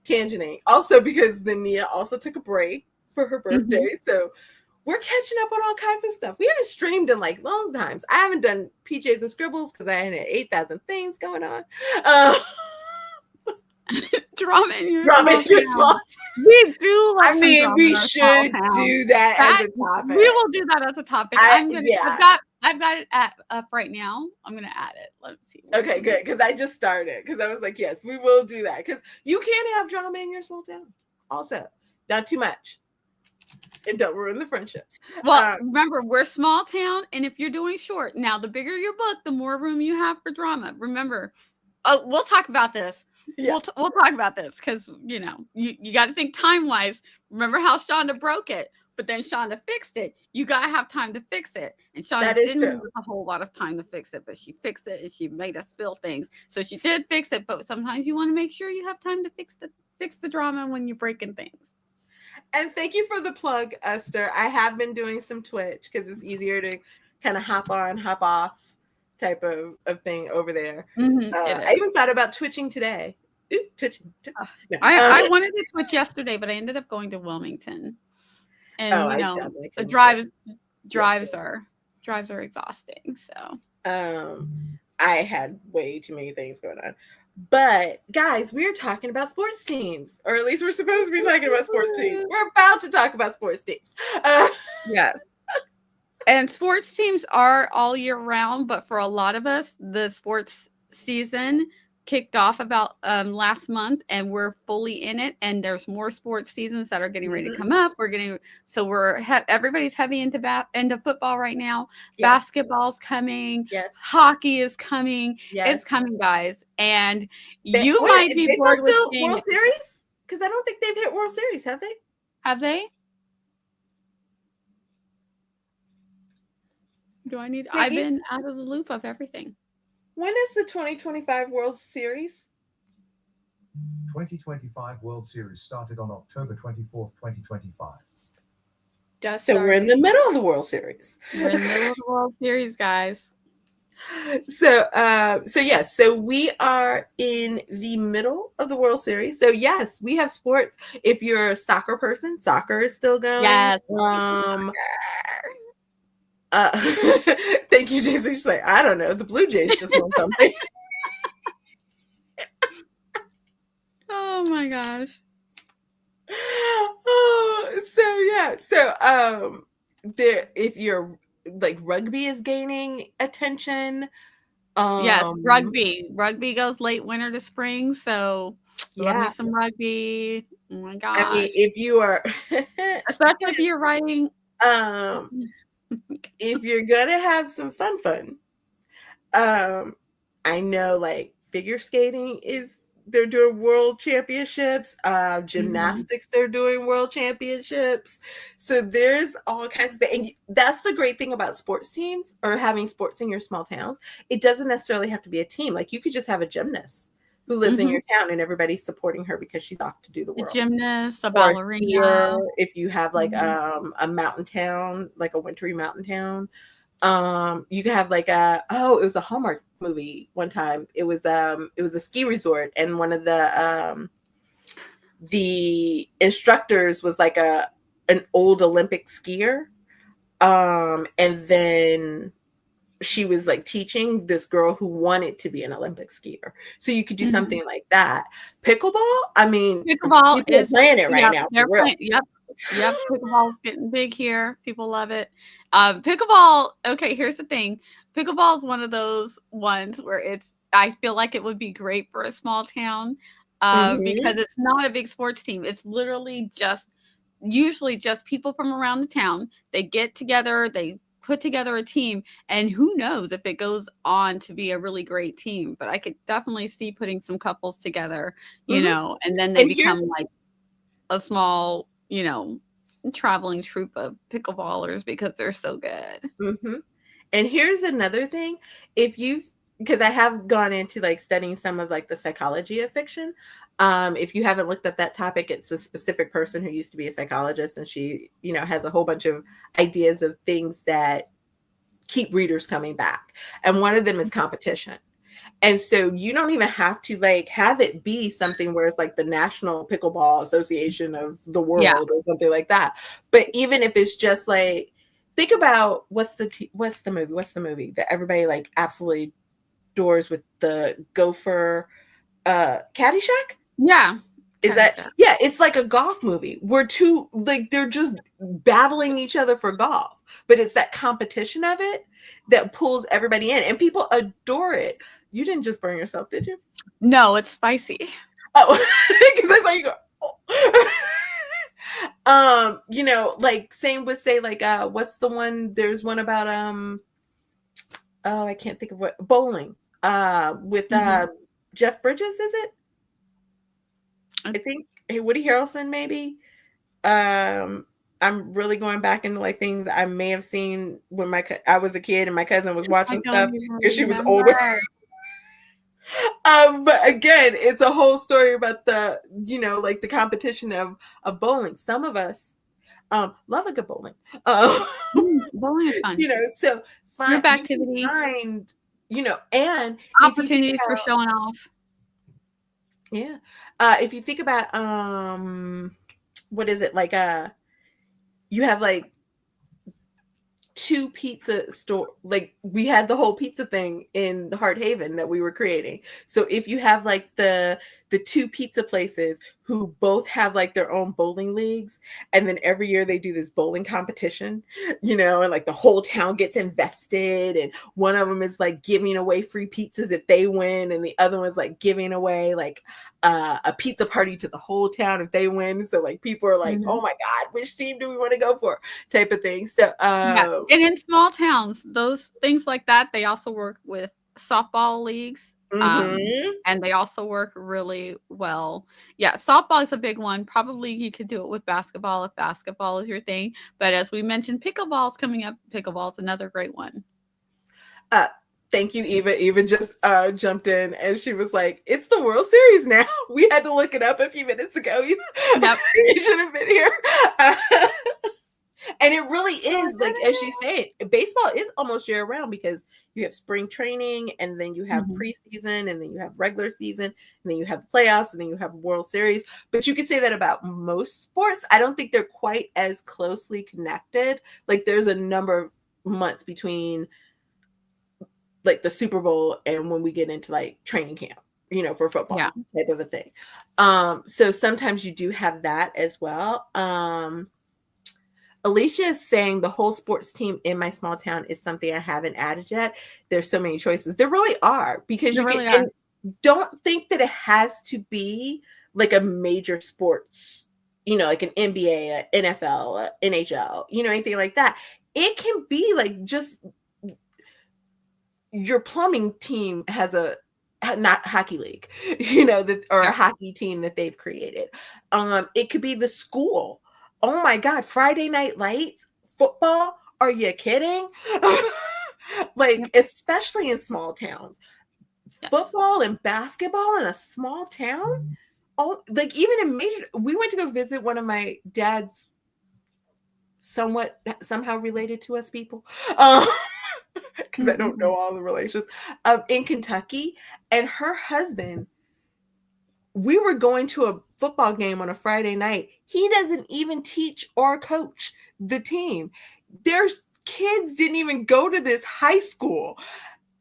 tangenting. Also, because then Nia also took a break for her birthday. Mhm. So we're catching up on all kinds of stuff. We haven't streamed in like long times. I haven't done PJs and Scribbles because I had 8,000 things going on. Drama in your Drama small in your town. small. We do love I some mean, drama we in our small should town. do that as a topic. We will do that as a topic. Yeah. I've got it up right now. I'm gonna add it. Let's see. Okay, good. Because I just started. Because I was like, yes, we will do that. Because you can have drama in your small town. Also, not too much. And don't ruin the friendships. Well, remember, we're small town, and if you're doing short, now the bigger your book, the more room you have for drama. Remember, we'll talk about this. Yeah. We'll talk about this because you got to think time wise. Remember how Shonda broke it, but then Shonda fixed it. You got to have time to fix it, and Shonda didn't have a whole lot of time to fix it, but she fixed it and she made us feel things. So she did fix it, but sometimes you want to make sure you have time to fix the drama when you're breaking things. And thank you for the plug, Esther. I have been doing some Twitch because it's easier to kind of hop on, hop off type of thing over there. Mm-hmm, I even thought about twitching today. Twitching. No. I wanted to Twitch yesterday, but I ended up going to Wilmington. And the drives are exhausting. So I had way too many things going on. But guys, we're talking about sports teams, or at least we're supposed to be talking about sports teams. We're about to talk about sports teams. Yes. And sports teams are all year round, but for a lot of us, the sports season kicked off about last month, and we're fully in it. And there's more sports seasons that are getting ready to come up. Everybody's heavy into football right now. Yes. Basketball's coming. Yes. Hockey is coming. Yes. It's coming, guys. And you might be bored with World Series, because I don't think they've hit World Series, have they? Have they? I've been out of the loop of everything. When is the 2025 World Series? 2025 World Series started on October 24th, 2025. So we're in the middle of the World Series. We're in the middle of the World Series, guys. So yes, so we are in the middle of the World Series. So yes, we have sports. If you're a soccer person, soccer is still going. Yes. Thank you, Jason. She's like, I don't know. The Blue Jays just won something. Oh my gosh. There, if you're like, rugby is gaining attention. Yes, rugby goes late winter to spring. So love me some rugby. Oh my gosh. I mean, if you are, especially if you're writing. If you're gonna have some fun, I know like figure skating they're doing world championships, gymnastics, they're doing world championships. So there's all kinds of things. And that's the great thing about sports teams or having sports in your small towns. It doesn't necessarily have to be a team. Like you could just have a gymnast who lives in your town and everydy's supporting her because she's off to do the world. A gymnast, a ballerina. If you have like a mountain town, like a wintry mountain town, you can have like it was a Hallmark movie one time. It was a ski resort, and one of the instructors was like an old Olympic skier, and then she was like teaching this girl who wanted to be an Olympic skier. So you could do something like that. Pickleball, I mean, pickleball is playing it right now. They're playing, yep. Pickleball is getting big here. People love it. Pickleball. Okay, here's the thing. Pickleball is one of those ones where I feel like it would be great for a small town because it's not a big sports team. It's literally usually just people from around the town. They get together, they put together a team, and who knows if it goes on to be a really great team. But I could definitely see putting some couples together, and then they become like a small, traveling troupe of pickleballers because they're so good. Mm-hmm. And here's another thing. If you've, because I have gone into like studying some of like the psychology of fiction. If you haven't looked at that topic, it's a specific person who used to be a psychologist, and she, has a whole bunch of ideas of things that keep readers coming back. And one of them is competition. And so you don't even have to like have it be something where it's like the National Pickleball Association of the world or something like that. But even if it's just like, think about what's the movie that everybody like absolutely adores with the gopher, Caddyshack? Yeah. Is that, yeah, it's like a golf movie where two, like, they're just battling each other for golf, but it's that competition of it that pulls everybody in, and people adore it. You didn't just burn yourself, did you? No, it's spicy. Oh, because that's how you go. Like same with, say, like, what's the one? There's one about I can't think of what, bowling. With Jeff Bridges, is it? I think Woody Harrelson, maybe. I'm really going back into like things I may have seen when I was a kid and my cousin was watching stuff because she was older. But again, it's a whole story about the, like the competition of bowling. Some of us love a good bowling. Bowling is fun. So group activity, and opportunities for showing off. Yeah. If you think about what is it, like you have like two pizza store, like we had the whole pizza thing in Heart Haven that we were creating. So if you have like the two pizza places who both have like their own bowling leagues, and then every year they do this bowling competition, and like the whole town gets invested, and one of them is like giving away free pizzas if they win, and the other one's like giving away like a pizza party to the whole town if they win. So like people are like, oh my God, which team do we want to go for, type of thing. So and in small towns, those things like that, they also work with softball leagues. And they also work really well. Yeah, softball is a big one. Probably you could do it with basketball if basketball is your thing. But as we mentioned, pickleball is coming up. Pickleball is another great one. Thank you, Eva. Eva just jumped in and she was like, it's the World Series now. We had to look it up a few minutes ago. Yep. You should have been here. And it really is, like, as she said, baseball is almost year round because you have spring training, and then you have preseason, and then you have regular season, and then you have the playoffs, and then you have World Series. But you can say that about most sports. I don't think they're quite as closely connected. Like, there's a number of months between like the Super Bowl and when we get into like training camp, for football type of a thing. So sometimes you do have that as well. Alicia is saying the whole sports team in my small town is something I haven't added yet. There's so many choices. There really are, because and don't think that it has to be like a major sports, like an NBA, a NFL, a NHL, anything like that. It can be like just your plumbing team has not hockey league, or a hockey team that they've created. It could be the school. Oh my God, Friday Night Lights, football. Are you kidding? Especially in small towns, football and basketball in a small town. Oh, like even in major, we went to go visit one of my dad's somehow related to us people. Because I don't know all the relations, in Kentucky, and her husband, we were going to a football game on a Friday night. He doesn't even teach or coach the team. Their kids didn't even go to this high school.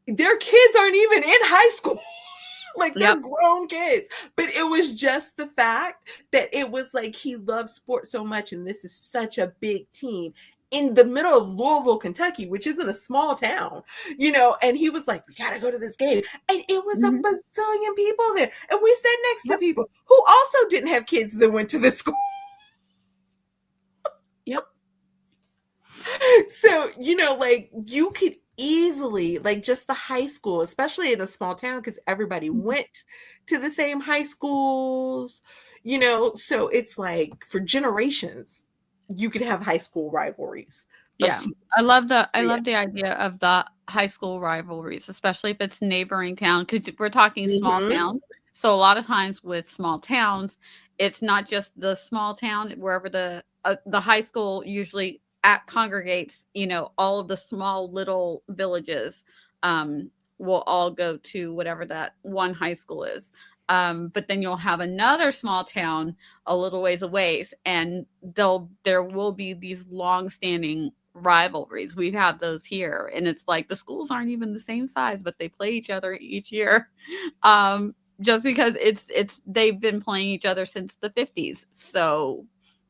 Their kids aren't even in high school. Like, they're grown kids. But it was just the fact that it was like he loves sports so much, and this is such a big team in the middle of Louisville, Kentucky, which isn't a small town, and he was like, we got to go to this game. And it was a bazillion people there. And we sat next to people who also didn't have kids that went to this school. So, like, you could easily, like, just the high school, especially in a small town, because everybody went to the same high schools, so it's like for generations, you could have high school rivalries of Yeah. teams. I love the Yeah. idea of the high school rivalries, especially if it's neighboring town, because we're talking small Mhm. towns. So a lot of times with small towns, it's not just the small town wherever the high school usually congregates. All of the small little villages will all go to whatever that one high school is. But then you'll have another small town a little ways away, and there will be these long-standing rivalries. We've had those here, and it's like the schools aren't even the same size, but they play each other each year. Just because it's they've been playing each other since the 50s. So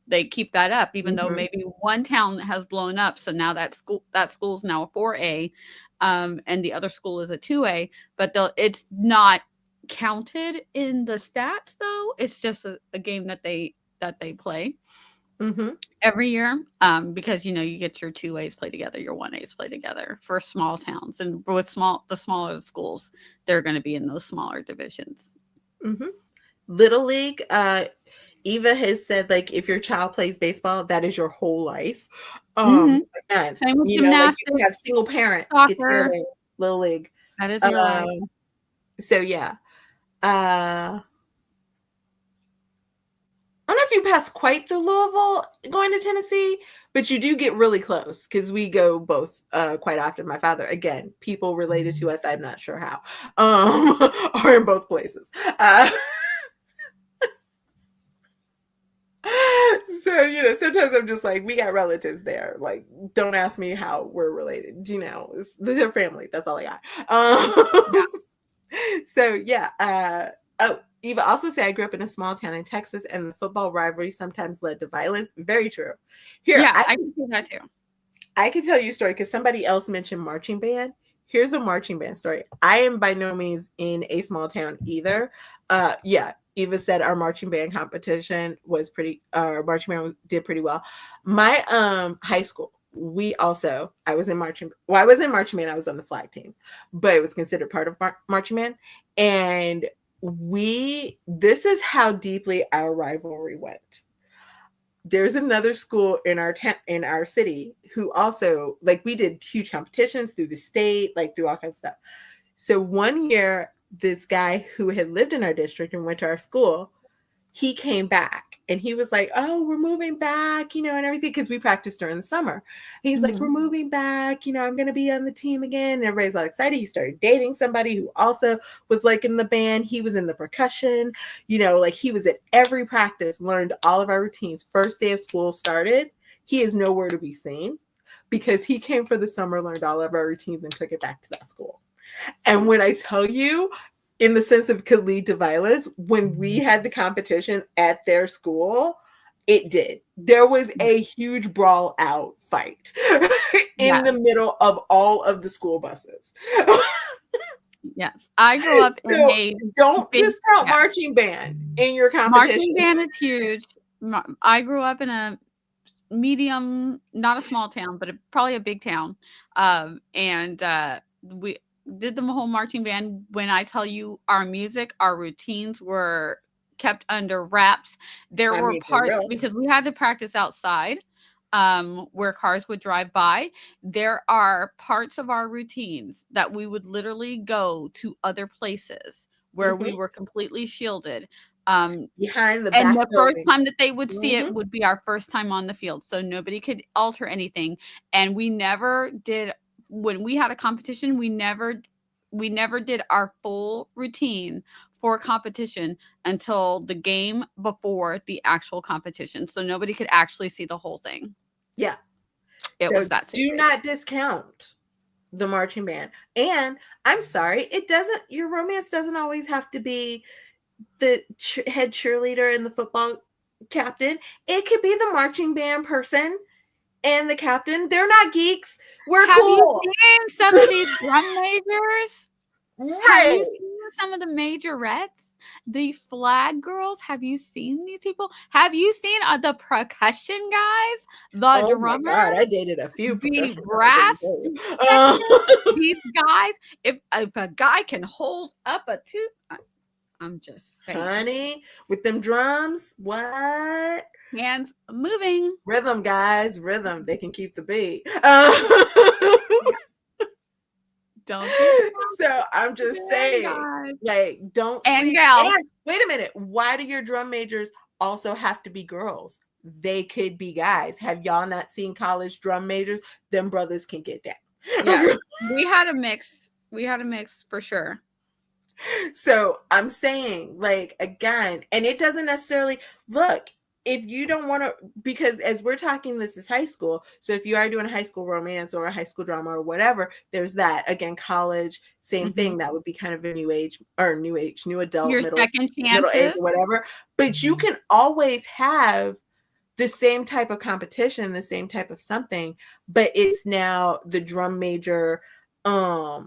they keep that up, even though Mhm. maybe one town has blown up. So now that school's now a 4A, and the other school is a 2A, but it's not counted in the stats though. It's just a game that they play Mhm. every year, because you get your 2As play together, your 1As play together for small towns, and with the smaller the schools, they're going to be in those smaller divisions. Mhm. Little League, Eva has said, like, if your child plays baseball, that is your whole life. Hmm. Again, Same with like you can gymnastics, have single parents get together soccer. in Little League. That is your life. So yeah. I don't know if you pass quite through Louisville going to Tennessee, but you do get really close because we go both quite often. My father, again, people related to us, I'm not sure how, are in both places. So, sometimes I'm just like, we got relatives there. Like, don't ask me how we're related. It's their family. That's all I got. Yeah. So, yeah. Oh, Eva also said, I grew up in a small town in Texas, and the football rivalry sometimes led to violence. Very true. Here, Yeah, I can see that too. I can tell you a story because somebody else mentioned marching band. Here's a marching band story. I am by no means in a small town either. Yeah, Eva said our marching band competition was marching band did pretty well. My high school, I was in marching. Well, I was in marching band. I was on the flag team, but it was considered part of marching band. And this is how deeply our rivalry went. There's another school in our city who also, like, we did huge competitions through the state, like through all kinds of stuff. So one year, this guy who had lived in our district and went to our school, he came back and he was like, oh, we're moving back, and everything, because we practiced during the summer. He's like, we're moving back, I'm going to be on the team again. And everybody's all excited. He started dating somebody who also was like in the band. He was in the percussion, like he was at every practice, learned all of our routines. First day of school started, he is nowhere to be seen because he came for the summer, learned all of our routines, and took it back to that school. And when I tell you, in the sense of could lead to violence, when we had the competition at their school, it did. There was a huge brawl out fight in the middle of all of the school buses. Yes, I grew up in So a don't big discount marching band in your competition. marching band is huge. I grew up in a medium, not a small town, but probably a big town. And we did the whole marching band. When I tell you our music, our routines were kept under wraps. There were For parts real. because we had to practice outside, where cars would drive by. There are parts of our routines that we would literally go to other places where we were completely shielded. Behind the And back the first building. time that they would see it would be our first time on the field, so nobody could alter anything, and we never did when we had a competition, we never did our full routine for competition until the game before the actual competition, so nobody could actually see the whole thing. Yeah. It was that serious. Do not discount the marching band. And I'm sorry, your romance doesn't always have to be the head cheerleader and the football captain. It could be the marching band person and the captain. They're not geeks. We're Have you cool. seen some of these drum majors? Have you Right. seen some of the majorettes? The flag girls? Have you seen these people? Have you seen the percussion guys? The Oh my God, I drummers? dated a few The percussion brass guys. section? These guys, if a guy can hold up a two, I'm just saying. Honey, with them drums, what? Hands moving. Rhythm, guys, rhythm. They can keep the beat. Don't do So I'm just saying, guys. like, don't And sleep. gals. And wait a minute. Why do your drum majors also have to be girls? They could be guys. Have y'all not seen college drum majors? Them brothers can get down. Yeah, we had a mix. We had a mix for sure. So I'm saying, like, again, and it doesn't necessarily look, if you don't want to, because as we're talking, this is high school. So if you are doing a high school romance or a high school drama or whatever, there's that. Again, college, same thing. That would be kind of a new adult, Your middle second age, chances. or whatever. But you can always have the same type of competition, the same type of something, but it's now the drum major, like,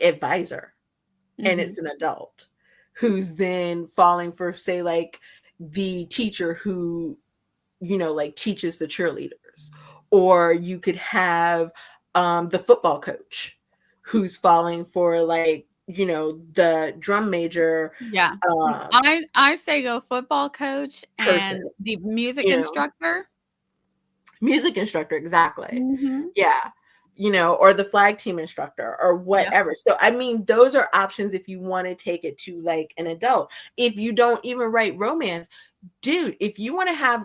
advisor. And it's an adult who's then falling for, say, like, the teacher who, you know, like, teaches the cheerleaders. Or you could have the football coach who's falling for, like, you know, the drum major. Yeah. I say go football coach Person, and the music you know. instructor. Music instructor, exactly. Mhm. Yeah. You know, or the flag team instructor or whatever. Yep. So, I mean, those are options if you want to take it to, like, an adult. If you don't even write romance, dude, if you want to have,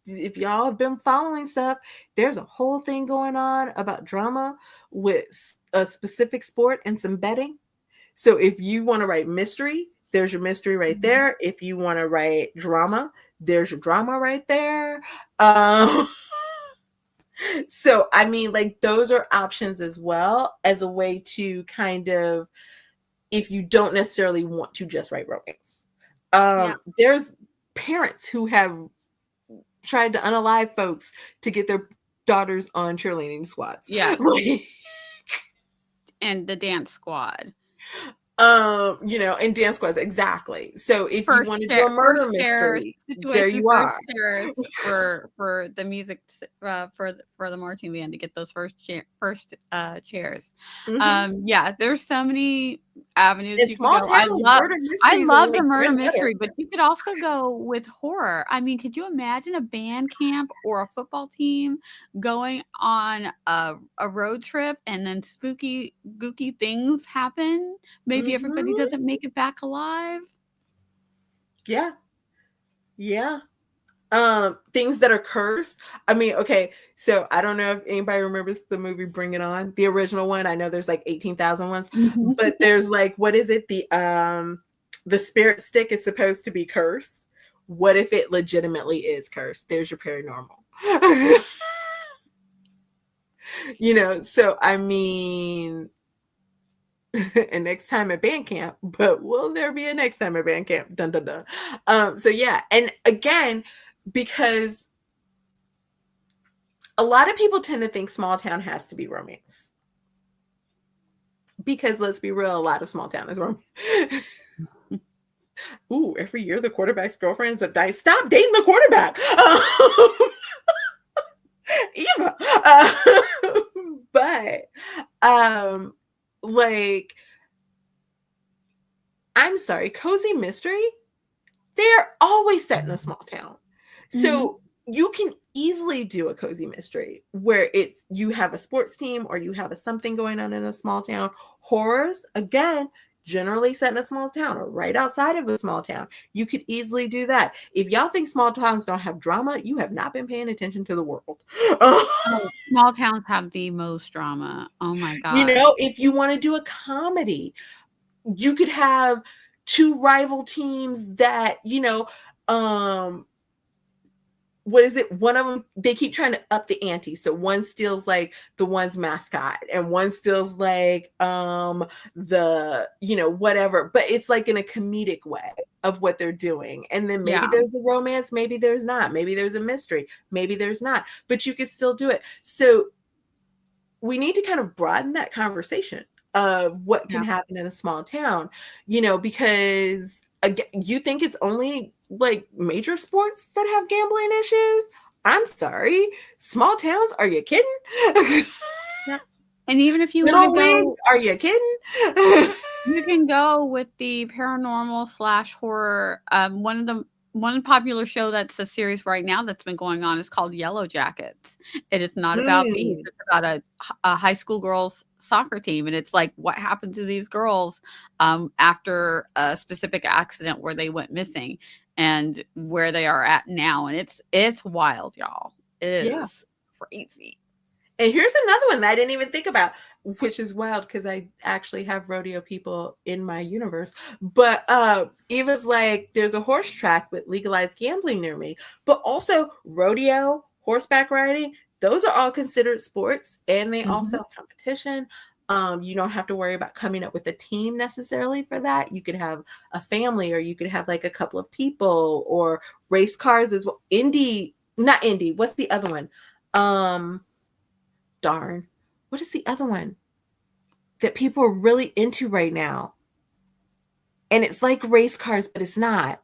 if y'all have been following stuff, there's a whole thing going on about drama with a specific sport and some betting. So if you want to write mystery, there's your mystery right there. If you want to write drama, there's your drama right there. So, I mean, like, those are options as well as a way to kind of, if you don't necessarily want to just write romance. There's parents who have tried to unalive folks to get their daughters on cheerleading squads. Yeah. And the dance squad. You know, and dance squads, exactly. So if you want to do a murder mystery, there you are. For the music, for the marching band to get those first chairs. Yeah, there's so many avenues you can go. I love the murder mystery, but you could also go with horror. I mean, could you imagine a band camp or a football team going on a road trip and then spooky, gooky things happen? Maybe everybody doesn't make it back alive. Yeah. Things that are cursed. I mean, okay, so I don't know if anybody remembers the movie Bring It On, the original one. I know there's like 18,000 ones, but there's, like, what is it? The spirit stick is supposed to be cursed. What if it legitimately is cursed? There's your paranormal. You know, so I mean, and next time at band camp, but will there be a next time at band camp? Dun dun dun. So yeah, and again, because a lot of people tend to think small town has to be romance. Because let's be real, a lot of small town is romance. Ooh, every year the quarterback's girlfriends that die. Stop dating the quarterback. Eva. But like, I'm sorry, cozy mystery, they're always set in a small town. So you can easily do a cozy mystery where it's, you have a sports team or you have a something going on in a small town. Horrors, again, generally set in a small town or right outside of a small town. You could easily do that. If y'all think small towns don't have drama, you have not been paying attention to the world. Small towns have the most drama. Oh my God. You know, if you want to do a comedy, you could have two rival teams that, you know, what is it? One of them, they keep trying to up the ante. So one steals, like, the one's mascot and one steals, like, the, you know, whatever, but it's like in a comedic way of what they're doing. And then maybe there's a romance, maybe there's not, maybe there's a mystery, maybe there's not, but you could still do it. So we need to kind of broaden that conversation of what can happen in a small town, you know, because again, you think it's only, like, major sports that have gambling issues? I'm sorry. Small towns? Are you kidding? And even if you want Little to go, wigs? Are you kidding? you can go with the paranormal slash horror. One popular show that's a series right now that's been going on is called Yellow Jackets. It is not about bees. Mm, It's about a high school girls soccer team, and it's like what happened to these girls after a specific accident where they went missing, and where they are at now. And it's wild, y'all. It yeah. is crazy. And here's another one that I didn't even think about, which is wild because I actually have rodeo people in my universe. But Eva's like, there's a horse track with legalized gambling near me, but also rodeo, horseback riding. Those are all considered sports, and they also have competition. You don't have to worry about coming up with a team necessarily for that. You could have a family, or you could have like a couple of people, or race cars as well. Not Indy. What's the other one? Darn. What is the other one that people are really into right now? And it's like race cars, but it's not.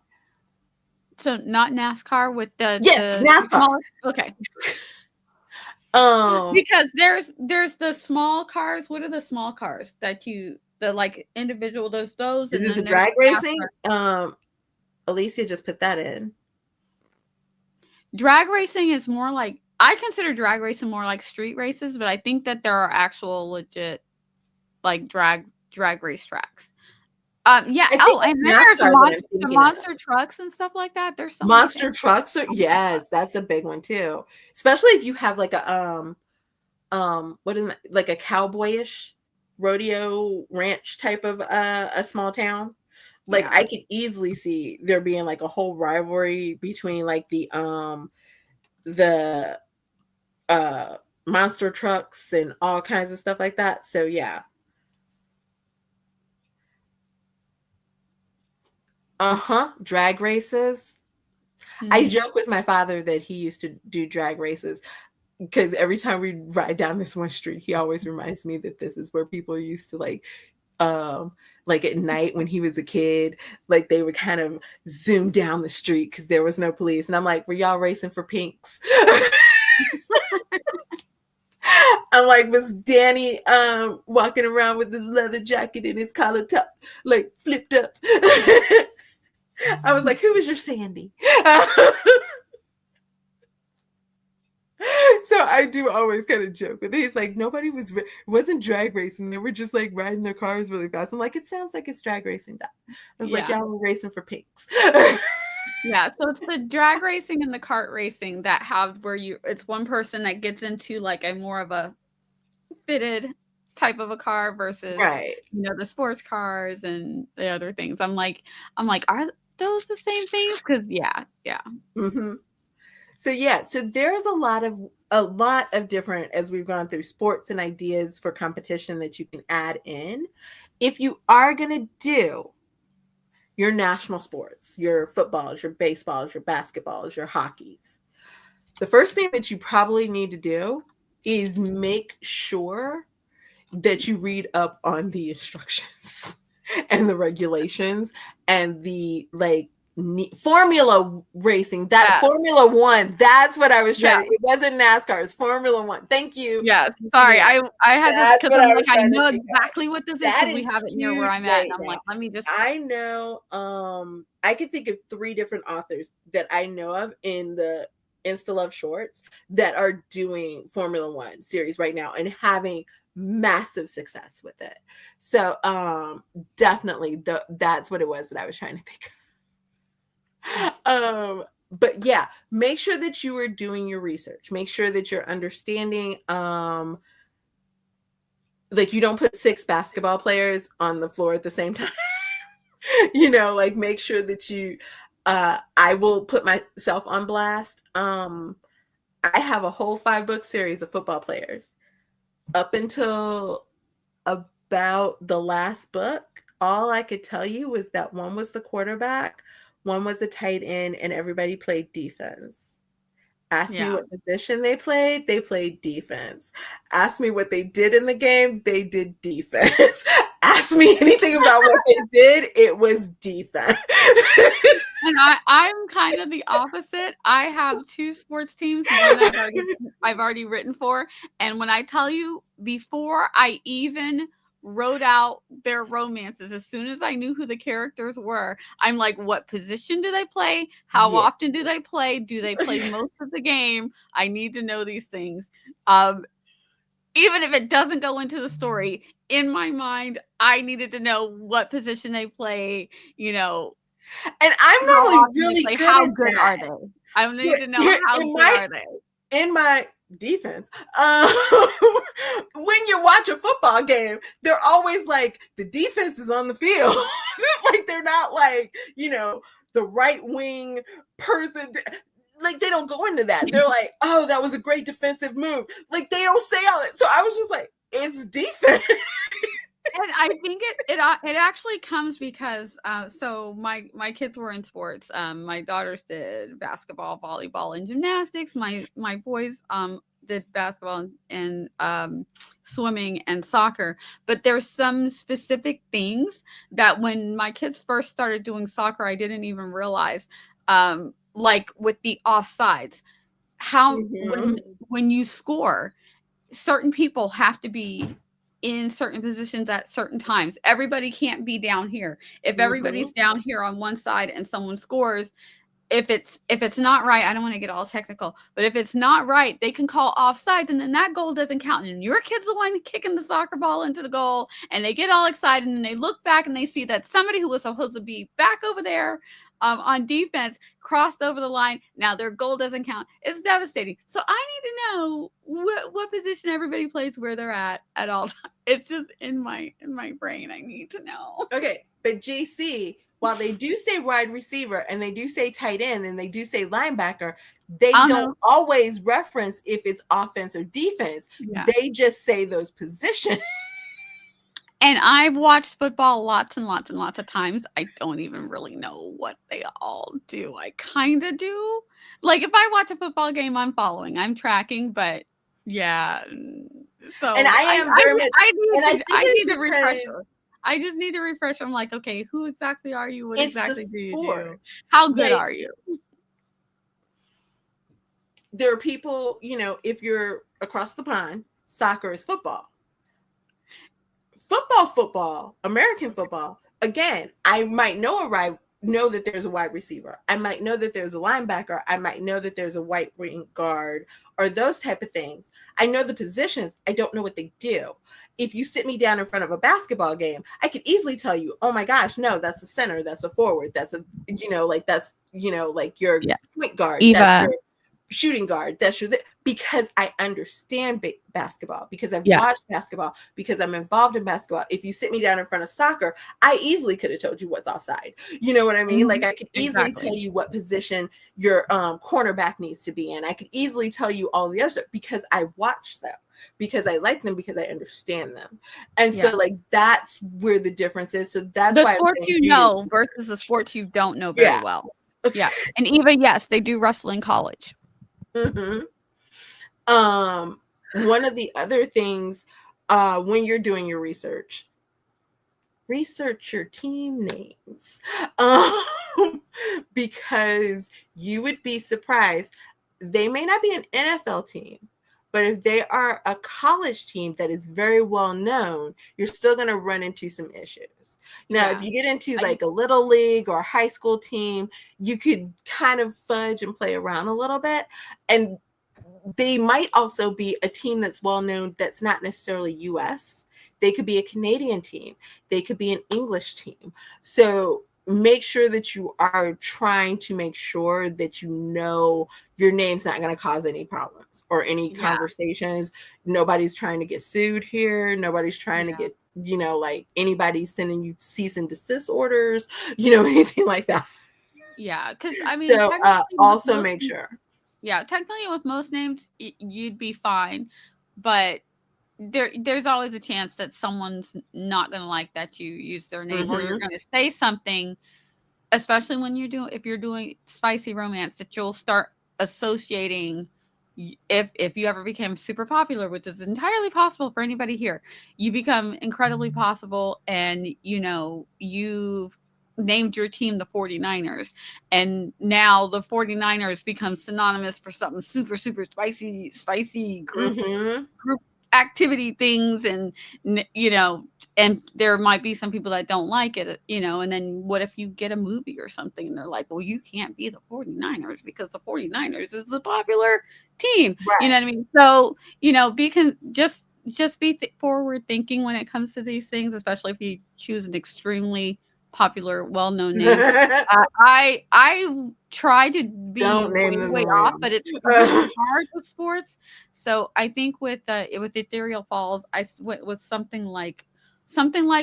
So not NASCAR with Yes, the NASCAR. smaller, okay. Because there's the small cars. What are the small cars that the like individual those is and it the then drag there's racing? NASCAR. Alicia just put that in. Drag racing is more like, I consider drag racing more like street races, but I think that there are actual legit like drag race tracks. Yeah. I think Oh, it's and then there's NASCAR that I'm the thinking of. monster trucks and stuff like that. There's so many Monster things. trucks are, yes, that's a big one too. Especially if you have like a what is it, like a cowboyish rodeo ranch type of a small town. Like, Yeah. I could easily see there being like a whole rivalry between like the monster trucks and all kinds of stuff like that. So yeah. Drag races. I joke with my father that he used to do drag races because every time we ride down this one street, he always reminds me that this is where people used to like at night when he was a kid, like they would kind of zoom down the street because there was no police. And I'm like, were y'all racing for pinks? I'm like, was Danny walking around with his leather jacket and his collar top like flipped up? I was like, who was your Sandy? So I do always kind of joke with it. He's like, nobody wasn't drag racing. They were just like riding their cars really fast. I'm like, it sounds like it's drag racing. I was like, y'all were racing for pinks. Yeah, so it's the drag racing and the kart racing that have where it's one person that gets into like a more of a fitted type of a car versus right, the sports cars and the other things. I'm like, are those the same things? Because yeah. Mm-hmm. So there's a lot of different, as we've gone through, sports and ideas for competition that you can add in if you are going to do your national sports, your footballs, your baseballs, your basketballs, your hockeys. The first thing that you probably need to do is make sure that you read up on the instructions and the regulations and the Formula racing, Formula One. That's what I was trying to. It wasn't NASCAR. It's Formula One. Thank you. Yes. Sorry, I had this because I'm like, I know exactly what this is because we have it near where I'm at, and I'm like, let me just. I know. I can think of 3 different authors that I know of in the Insta Love Shorts that are doing Formula One series right now and having massive success with it. So definitely that's what it was that I was trying to think of. But yeah, make sure that you are doing your research. Make sure that you're understanding like you don't put 6 basketball players on the floor at the same time. Like make sure that you I will put myself on blast. I have a whole 5-book series of football players. Up until about the last book, all I could tell you was that one was the quarterback, one was a tight end, and everybody played defense. Ask me what position they played defense. Ask me what they did in the game, they did defense. Ask me anything about what they did, it was defense. And I'm kind of the opposite. I have 2 sports teams, one I've already written for, and when I tell you before I even wrote out their romances, as soon as I knew who the characters were, I'm like, what position do they play? How Yeah. often do they play? Do they play most of the game? I need to know these things. Um, Even if it doesn't go into the story, in my mind, I needed to know what position they play, you know, And I'm how normally often they really play, good how at good are that. they? I need to know Here how good are they. in my defense, when you watch a football game, they're always like the defense is on the field. Like they're not like, the right wing person. Like they don't go into that. They're like, oh, that was a great defensive move. Like they don't say all that. So I was just like, it's defense. And I think it actually comes because so my kids were in sports. My daughters did basketball, volleyball, and gymnastics. My boys did basketball and swimming and soccer. But there's some specific things that when my kids first started doing soccer, I didn't even realize. Like with the offsides, how Mhm. when you score, certain people have to be in certain positions at certain times. Everybody can't be down here. If everybody's Mhm. down here on one side and someone scores, if it's not right, I don't want to get all technical, but if it's not right, they can call offsides and then that goal doesn't count. And your kid's the one kicking the soccer ball into the goal and they get all excited and they look back and they see that somebody who was supposed to be back over there on defense crossed over the line. Now their goal doesn't count. It's devastating. So I need to know what position everybody plays where they're at all times. It's just in my brain. I need to know. Okay, but GC, while they do say wide receiver and they do say tight end and they do say linebacker, they I don't don't know. always reference if it's offense or defense. Yeah. They just say those positions. And I've watched football lots and lots and lots of times. I don't even really know what they all do. I kind of do. Like if I watch a football game, I'm following, I'm tracking, but yeah. And So I am very much, and I think I it's need a because refresher. I just need a refresher. I'm like, okay, who exactly are you? What it's the exactly do you sport. do? How good Like are you? there are people, if you're across the pond, soccer is football. Football, American football. Again, I might know that there's a wide receiver. I might know that there's a linebacker. I might know that there's a white wing guard or those type of things. I know the positions. I don't know what they do. If you sit me down in front of a basketball game, I could easily tell you, oh my gosh, no, that's a center, that's a forward, that's a, like your Yeah. point guard, Eva. that's your shooting guard, because I understand basketball, because I've Yeah. watched basketball, because I'm involved in basketball. If you sit me down in front of soccer, I easily could have told you what's offside. You know what I mean? Like I could easily tell you what position your cornerback needs to be in. I could easily tell you all the other stuff because I watch them, because I like them, because I understand them. And so like that's where the difference is. So that's The why sports you know versus the sports you don't know very well. Yeah. And even yes, they do wrestle in college. Mm-hmm. One of the other things, when you're doing your research your team names, because you would be surprised. They may not be an NFL team, but if they are a college team that is very well known, you're still going to run into some issues. Now, if you get into like a little league or a high school team, you could kind of fudge and play around a little bit. And they might also be a team that's well known that's not necessarily US. They could be a Canadian team. They could be an English team. So make sure that you are trying to make sure that your name's not going to cause any problems or any conversations. Nobody's trying to get sued here. Nobody's trying to get, like anybody sending you cease and desist orders, anything like that. Yeah, because I mean, so also make sure. Yeah, technically with most names, you'd be fine, but there's always a chance that someone's not going to like that you use their name, or you're going to say something, especially when if you're doing spicy romance, that you'll start associating. If you ever became super popular, which is entirely possible for anybody here, you become incredibly possible, and you've named your team the 49ers, and now the 49ers become synonymous for something super super spicy group activity things, and you know, and there might be some people that don't like it, you know, and then what if you get a movie or something and they're like, well, you can't be the 49ers because the 49ers is a popular team, you know Right. what I mean? So, you know, just be forward thinking when it comes to these things, especially if you choose an extremely popular, well-known name. I try to be Don't way, name them the way off, but Rams. it's really hard with sports. So I think with Ethereal Falls, went with something like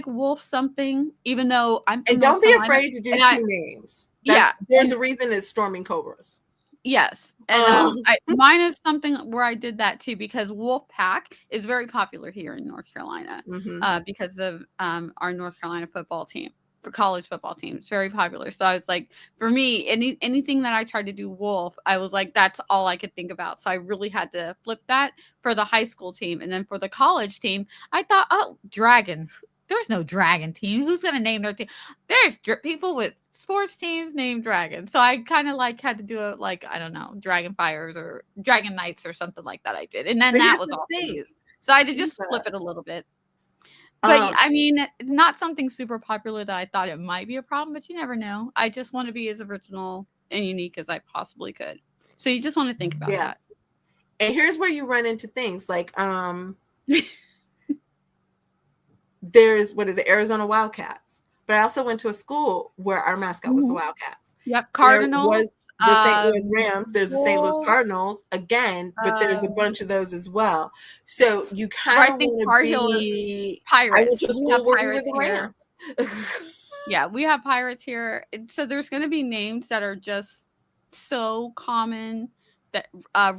Wolf something, even though I'm from And North don't be Carolina, afraid to do and two names. yeah, There's and a reason it's Storming Cobras. yes, and Um, mine is something where I did that too because Wolf Pack is very popular here in North Carolina, mhm. because of our North Carolina football team, for college football team. It's very popular. So I was like, for me, anything that I tried to do Wolf, I was like, that's all I could think about. So I really had to flip that for the high school team, and then for the college team, I thought, oh, Dragon. There's no Dragon team. Who's gonna name their team? There's people with sports teams named Dragon. So I kind of like had to do it like, I don't know, Dragon Fires or Dragon Knights or something like that I did. And then But that here's was the also thing, used. So I had to just flip Eva. it a little bit. But Um, I mean, not something super popular that I thought it might be a problem, but you never know. I just want to be as original and unique as I possibly could. So you just want to think about yeah. that. And here's where you run into things like there's what is it, Arizona Wildcats. But I also went to a school where our mascot was the Mhm. Wildcats. Yep, There Cardinals, was the St. Louis Rams, there's the St. Louis Wolves, Cardinals again, but there's a um, bunch of those as well. So you kind I of think want to Tar Heel is be. I went Pirates. to a We have school where we were Pirates the here. Rams. Yeah, we have Pirates here. So there's going to be names that are just so common that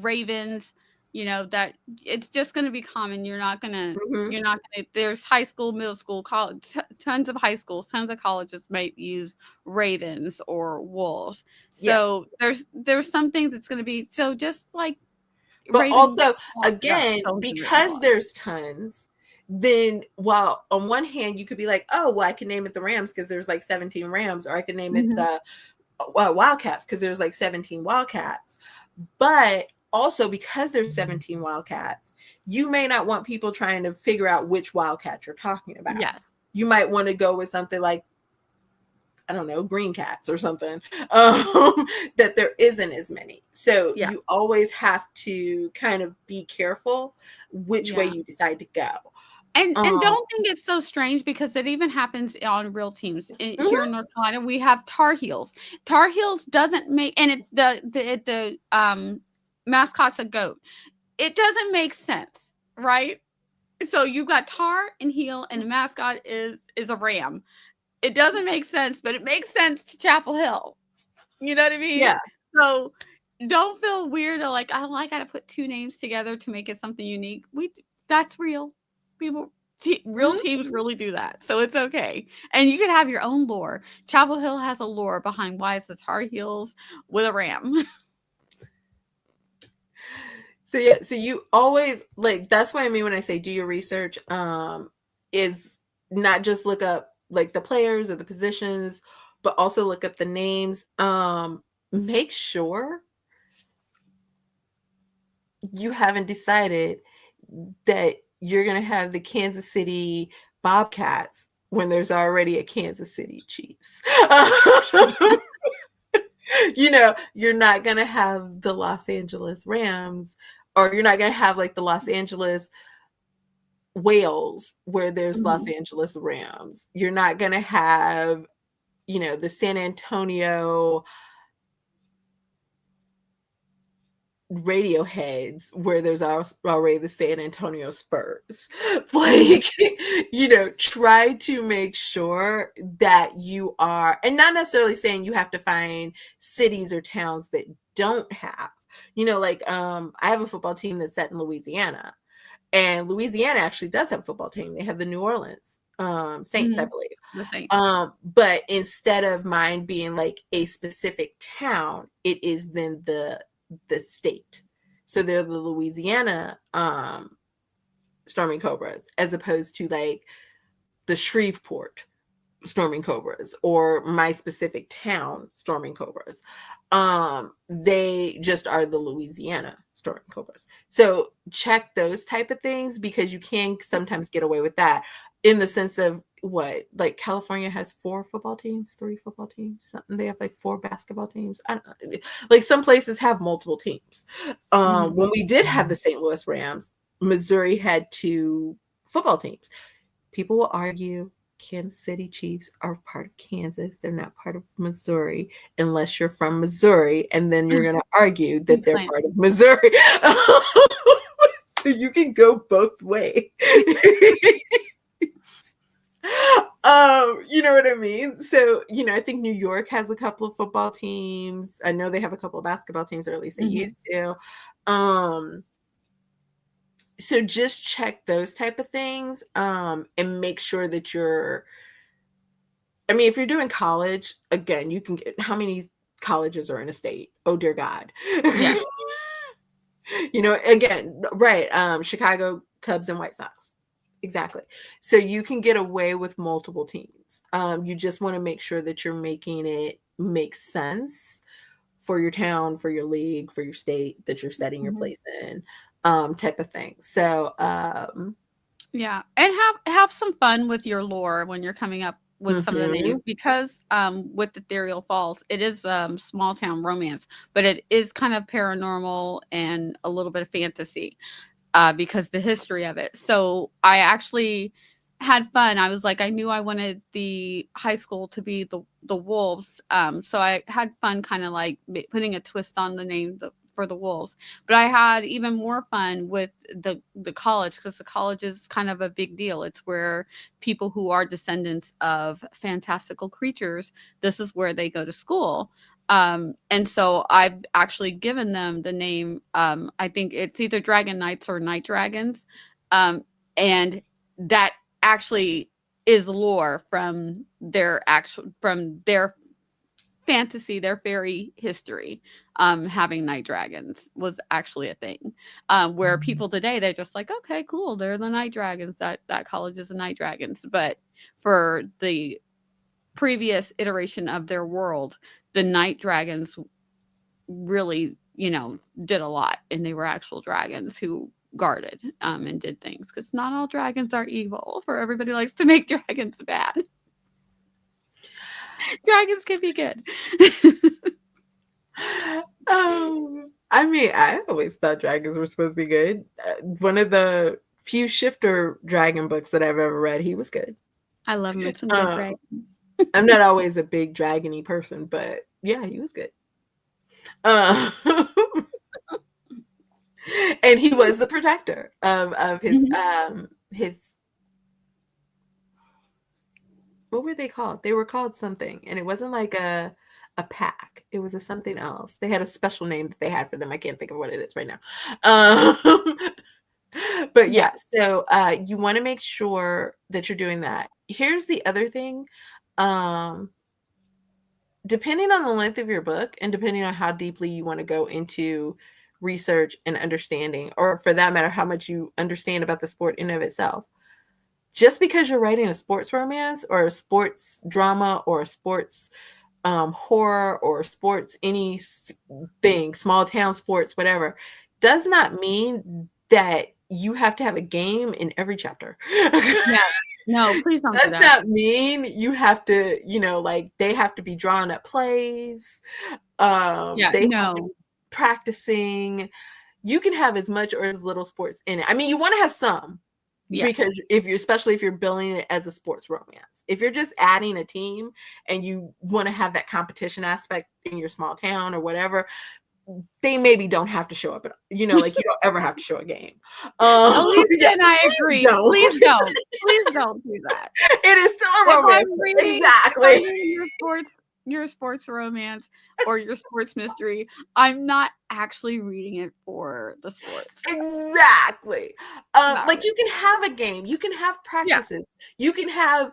Ravens, you know, that it's just going to be common. Mhm. you're not going to there's high school, middle school, college, tons of high schools, tons of colleges might use Ravens or Wolves. Yeah. So there's some things it's going to be so just like But Raven also, yeah, again, those are because Ravenclaw. there's tons, then while on one hand you could be like, oh, well, I can name it the Rams because there's like 17 Rams, or I could name it Mhm. the Wildcats because there's like 17 Wildcats. But also because there's 17 Wildcats, you may not want people trying to figure out which Wildcat you're talking about. Yes. You might want to go with something like, I don't know, green cats or something, that there isn't as many. So Yeah. you always have to kind of be careful which way Yeah. you decide to go. And Um, don't think it's so strange because it even happens on real teams. Here in mhm, North Carolina, we have Tar Heels. Tar Heels doesn't make and the mascot's a goat. It doesn't make sense, right? So you've got Tar and Heel, and the mascot is a ram. It doesn't make sense, but it makes sense to Chapel Hill. You know what I mean? yeah. So don't feel weird or like, oh, I got to put two names together to make it something unique. That's real. People, real Mhm. teams really do that. So it's okay. And you can have your own lore. Chapel Hill has a lore behind why it's the Tar Heels with a ram. So yeah, so you always like, that's what I mean when I say do your research, is not just look up like the players or the positions, but also look up the names. Make sure you haven't decided that you're going to have the Kansas City Bobcats when there's already a Kansas City Chiefs. You're not going to have the Los Angeles Rams, or you're not going to have like the Los Angeles Wales where there's Los Mhm. Angeles Rams. You're not going to have, the San Antonio Radioheads where there's already the San Antonio Spurs. Like, try to make sure that you are, and not necessarily saying you have to find cities or towns that don't have, like, I have a football team that's set in Louisiana, and Louisiana actually does have a football team. They have the New Orleans Saints, I Mhm. believe. The Saints. But instead of mine being like a specific town, it is then the state. So they're the Louisiana Storming Cobras, as opposed to like the Shreveport Storming Cobras or my specific town Storming Cobras. They just are the Louisiana Storming Cobras. So check those type of things, because you can sometimes get away with that, in the sense of what, like California has 4 football teams, 3 football teams, something. They have like 4 basketball teams. I don't know. Like some places have multiple teams. When we did have the St. Louis Rams, Missouri had 2 football teams. People will argue Kansas City Chiefs are part of Kansas. They're not part of Missouri unless you're from Missouri, and then you're going to argue that they're part of Missouri. So you can go both ways. You know what I mean? So, I think New York has a couple of football teams. I know they have a couple of basketball teams, or at least they used to. So just check those type of things, and make sure that if you're doing college, again, you can get, how many colleges are in a state? Oh, dear God. Yeah. Again, right. Chicago Cubs and White Sox. Exactly. So you can get away with multiple teams. You just want to make sure that you're making it make sense for your town, for your league, for your state, that you're setting your place in, type of thing. So, yeah, and have some fun with your lore when you're coming up with some of the names, because with Ethereal Falls, it is small town romance, but it is kind of paranormal and a little bit of fantasy, because the history of it. So I actually had fun. I was like, I knew I wanted the high school to be the Wolves, so I had fun kind of like putting a twist on the name for the Wolves. But I had even more fun with the college, because the college is kind of a big deal. It's where people who are descendants of fantastical creatures, this is where they go to school. And so I've actually given them the name, I think it's either Dragon Knights or Night Dragons. And that actually is lore from their fantasy, their fairy history. Having night dragons was actually a thing, where people today, they're just like, okay, cool, they're the night dragons, that college is the night dragons. But for the previous iteration of their world, the night dragons really, did a lot, and they were actual dragons who guarded and did things, because not all dragons are evil. For everybody likes to make dragons bad. Dragons can be good. I always thought dragons were supposed to be good. One of the few shifter dragon books that I've ever read, he was good. I love me some good dragons. I'm not always a big dragony person, but yeah, he was good. And he was the protector of his his. What were they called? They were called something, and it wasn't like a pack. It was something else. They had a special name that they had for them. I can't think of what it is right now. But yeah, so you want to make sure that you're doing that. Here's the other thing. Depending on the length of your book, and depending on how deeply you want to go into research and understanding, or for that matter, how much you understand about the sport in and of itself, just because you're writing a sports romance or a sports drama or a sports horror or sports anything, small town sports, whatever, does not mean that you have to have a game in every chapter. Yeah. No, please don't. Does not mean you have to, they have to be drawn up plays. Have to be practicing. You can have as much or as little sports in it. I mean, you want to have some. Yeah. Because especially if you're billing it as a sports romance, if you're just adding a team and you want to have that competition aspect in your small town or whatever, they maybe don't have to show up at, you don't ever have to show a game. And I agree. Please don't do that. It is still a romance. Exactly. Your sports romance or your sports mystery, I'm not actually reading it for the sports. Exactly. You can have a game, you can have practices, you can have,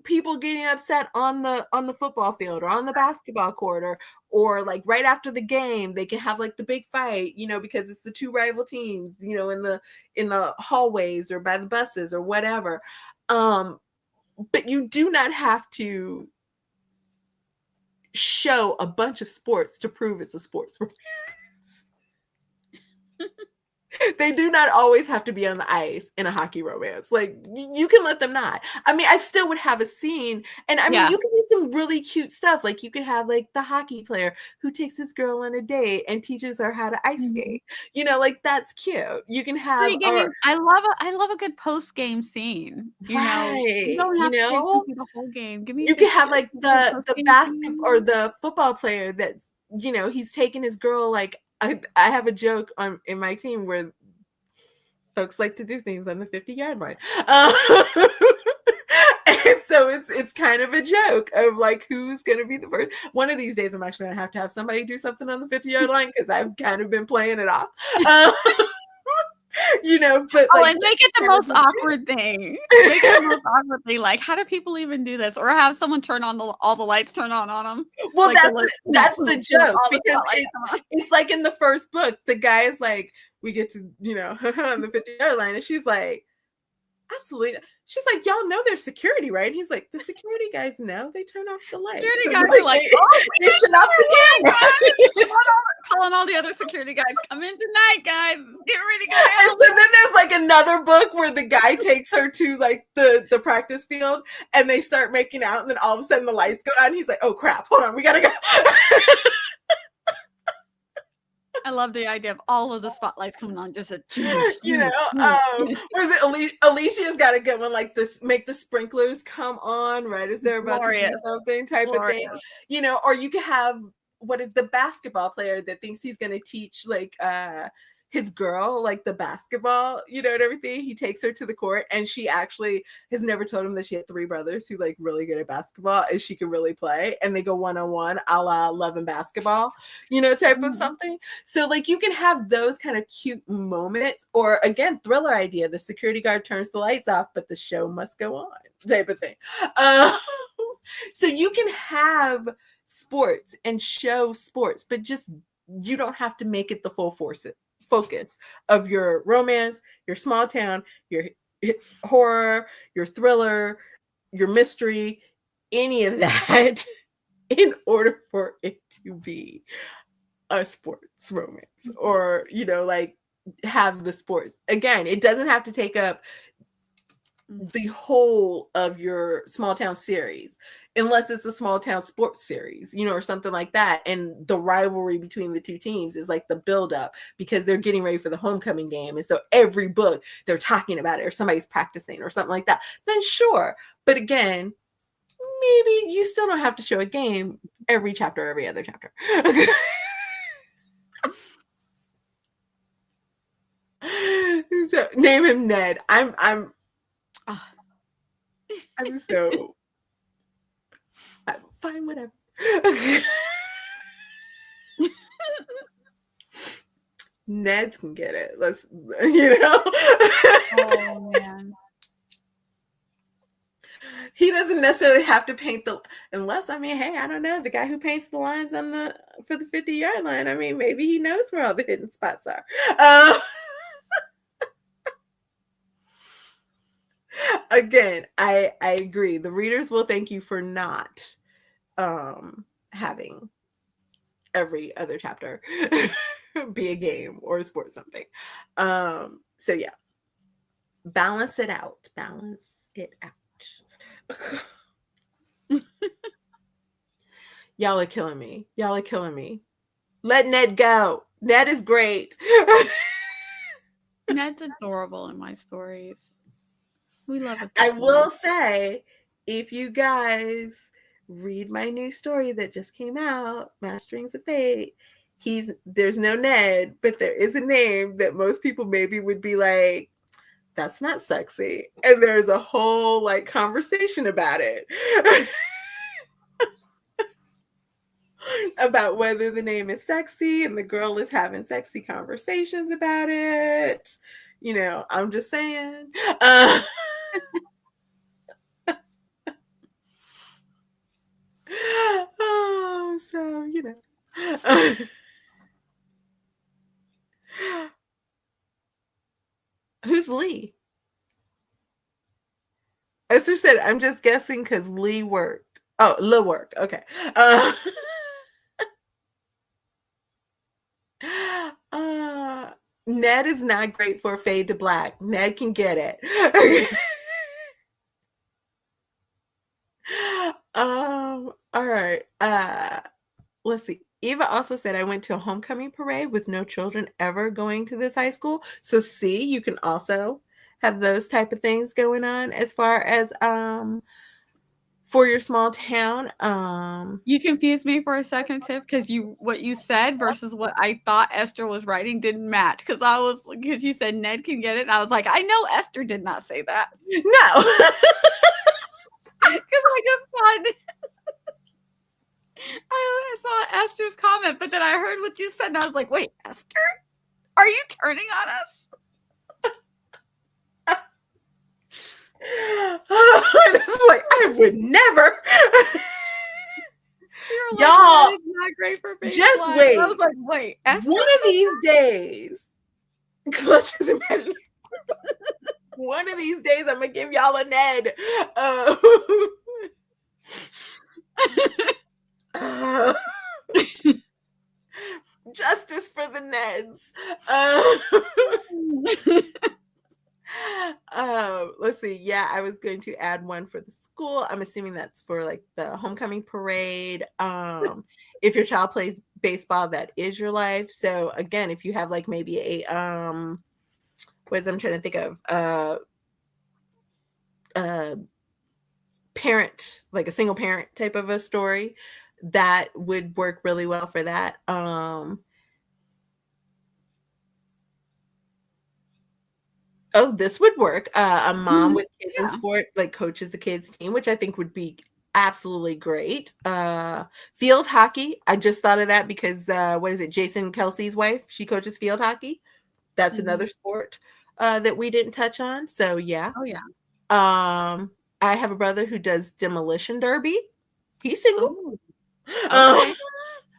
people getting upset on the football field or on the basketball court, or like right after the game, they can have like the big fight, because it's the two rival teams, in the hallways or by the buses or whatever. but you do not have to show a bunch of sports to prove it's a sports romance. They do not always have to be on the ice in a hockey romance. Like, you can let them not. I mean, I still would have a scene, and I mean, you can do some really cute stuff. Like, you could have like the hockey player who takes this girl on a date and teaches her how to ice skate. You know, like, that's cute. You can have, I love a good post game scene. You know, you right? don't You have to take them know, through the whole game. Give me you can just have like a the post-game basketball or scene. the football player that's, you know, he's taking his girl. Like, I have a joke on in my team where folks like to do things on the 50-yard line. And so it's kind of a joke of like, who's going to be the first. One of these days, I'm actually going to have somebody do something on the 50-yard line because I've kind of been playing it off. You know, but like, and make it the most awkward thing. Make it the most awkward thing. Like, how do people even do this? Or have someone turn on all the lights turn on them. Well, like that's the joke, because it's like in the first book, the guy is like, we get to, you know, on the 50-yard line, and she's like, absolutely. She's like, y'all know there's security, right? And he's like, the security guys know, they turn off the lights. Security guys are like, they shut off the camera. Calling all the other security guys, come in tonight, guys. Get ready to go down. And so then there's like another book where the guy takes her to like the practice field, and they start making out, and then all of a sudden the lights go out, and he's like, oh crap, hold on, we gotta go. I love the idea of all of the spotlights coming on, just a, you know, was it Alicia's got a good one, like this, make the sprinklers come on right as they're about to do something type of thing, you know. Or you could have, what is the basketball player that thinks he's going to teach like his girl like the basketball, you know, and everything. He takes her to the court, and she actually has never told him that she had 3 brothers who like really good at basketball and she can really play, and they go one-on-one a la Love and Basketball, you know, type of something. So like, you can have those kind of cute moments. Or again, thriller idea, the security guard turns the lights off but the show must go on type of thing. So you can have sports and show sports, but just, you don't have to make it the full focus of your romance, your small town, your horror, your thriller, your mystery, any of that, in order for it to be a sports romance, or, you know, like, have the sports. Again, it doesn't have to take up the whole of your small town series, unless it's a small town sports series, you know, or something like that. And the rivalry between the two teams is like the buildup, because they're getting ready for the homecoming game. And so every book they're talking about it, or somebody's practicing or something like that. Then sure. But again, maybe you still don't have to show a game every chapter, every other chapter. So, name him Ned. I'm so fine, whatever. Neds can get it. Let's, you know. Oh man. He doesn't necessarily have to paint unless, I mean, hey, I don't know, the guy who paints the lines for the 50-yard line, I mean, maybe he knows where all the hidden spots are. Again, I agree. The readers will thank you for not having every other chapter be a game or a sport something. So yeah, balance it out. Y'all are killing me. Let Ned go. Ned is great. Ned's adorable in my stories. We love it. I will say, if you guys read my new story that just came out, Masterings of Fate, there's no Ned, but there is a name that most people maybe would be like, that's not sexy. And there's a whole like conversation about it. About whether the name is sexy, and the girl is having sexy conversations about it. You know, I'm just saying. Oh, so, you know. Who's Lee? Esther said, I'm just guessing because Lee work. Oh, Lil work. Okay. Ned is not great for a fade to black. Ned can get it. All right. Let's see. Eva also said, I went to a homecoming parade with no children ever going to this high school. So see, you can also have those type of things going on as far as for your small town. You confused me for a second, Tiff, because what you said versus what I thought Esther was writing didn't match. Because you said Ned can get it. And I was like, I know Esther did not say that. No. Because I just thought I saw Esther's comment, but then I heard what you said, and I was like, wait, Esther? Are you turning on us? It's like, I would never. Like, y'all, not great for just black. wait. I was like, wait, Esther? One of these days, let's just imagine. One of these days, I'm gonna give y'all a Ned. Justice for the Neds. Let's see. Yeah, I was going to add one for the school. I'm assuming that's for like the homecoming parade. If your child plays baseball, that is your life. So again, if you have like maybe a what is I'm trying to think of parent, like a single parent type of a story, that would work really well for that. Oh, this would work. A mom with kids in sport, like coaches the kids team, which I think would be absolutely great. Field hockey. I just thought of that because what is it? Jason Kelsey's wife, she coaches field hockey. That's another sport that we didn't touch on. So yeah. Oh yeah. I have a brother who does demolition derby. He's single. Okay.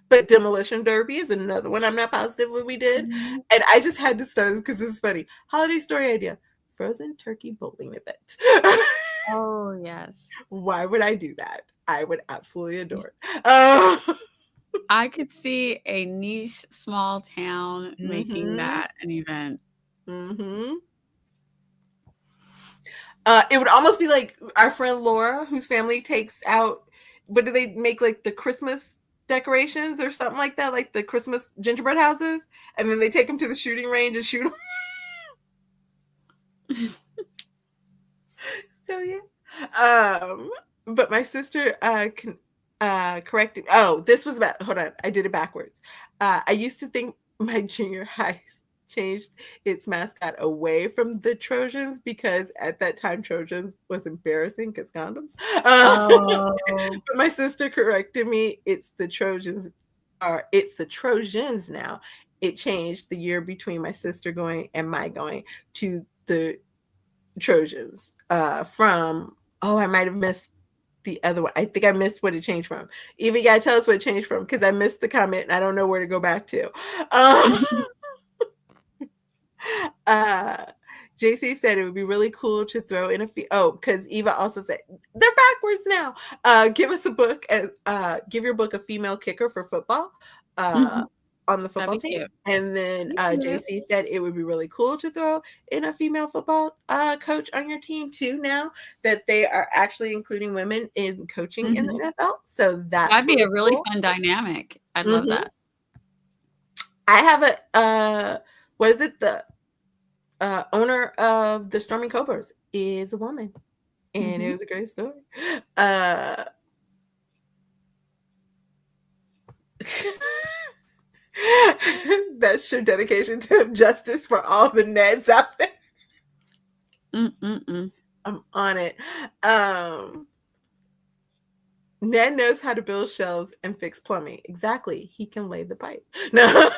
But demolition derby is another one I'm not positive what we did. And I just had to start this because it's funny. Holiday story idea. Frozen turkey bowling event. Oh, yes. Why would I do that? I would absolutely adore it. I could see a niche small town making that an event. It would almost be like our friend Laura, whose family takes out, what do they make, like the Christmas decorations or something like that, like the Christmas gingerbread houses, and then they take them to the shooting range and shoot them. So yeah. But my sister corrected. Oh, this was about, hold on, I did it backwards. I used to think my junior high changed its mascot away from the Trojans because at that time Trojans was embarrassing because condoms. But my sister corrected me. It's the Trojans now. It changed the year between my sister going and my going to the Trojans. From I might have missed the other one. I think I missed what it changed from. Eva, you gotta tell us what it changed from because I missed the comment and I don't know where to go back to. JC said it would be really cool to throw in because Eva also said they're backwards now. Give us a book and give your book a female kicker for football on the football team. Cute. And then JC said it would be really cool to throw in a female football coach on your team too, now that they are actually including women in coaching in the NFL. So that'd be a really fun dynamic. I'd love that. I have a what is it? The owner of the Storming Cobras is a woman, and it was a great story. That's your dedication to justice for all the Neds out there. I'm on it. Ned knows how to build shelves and fix plumbing. Exactly. He can lay the pipe. No.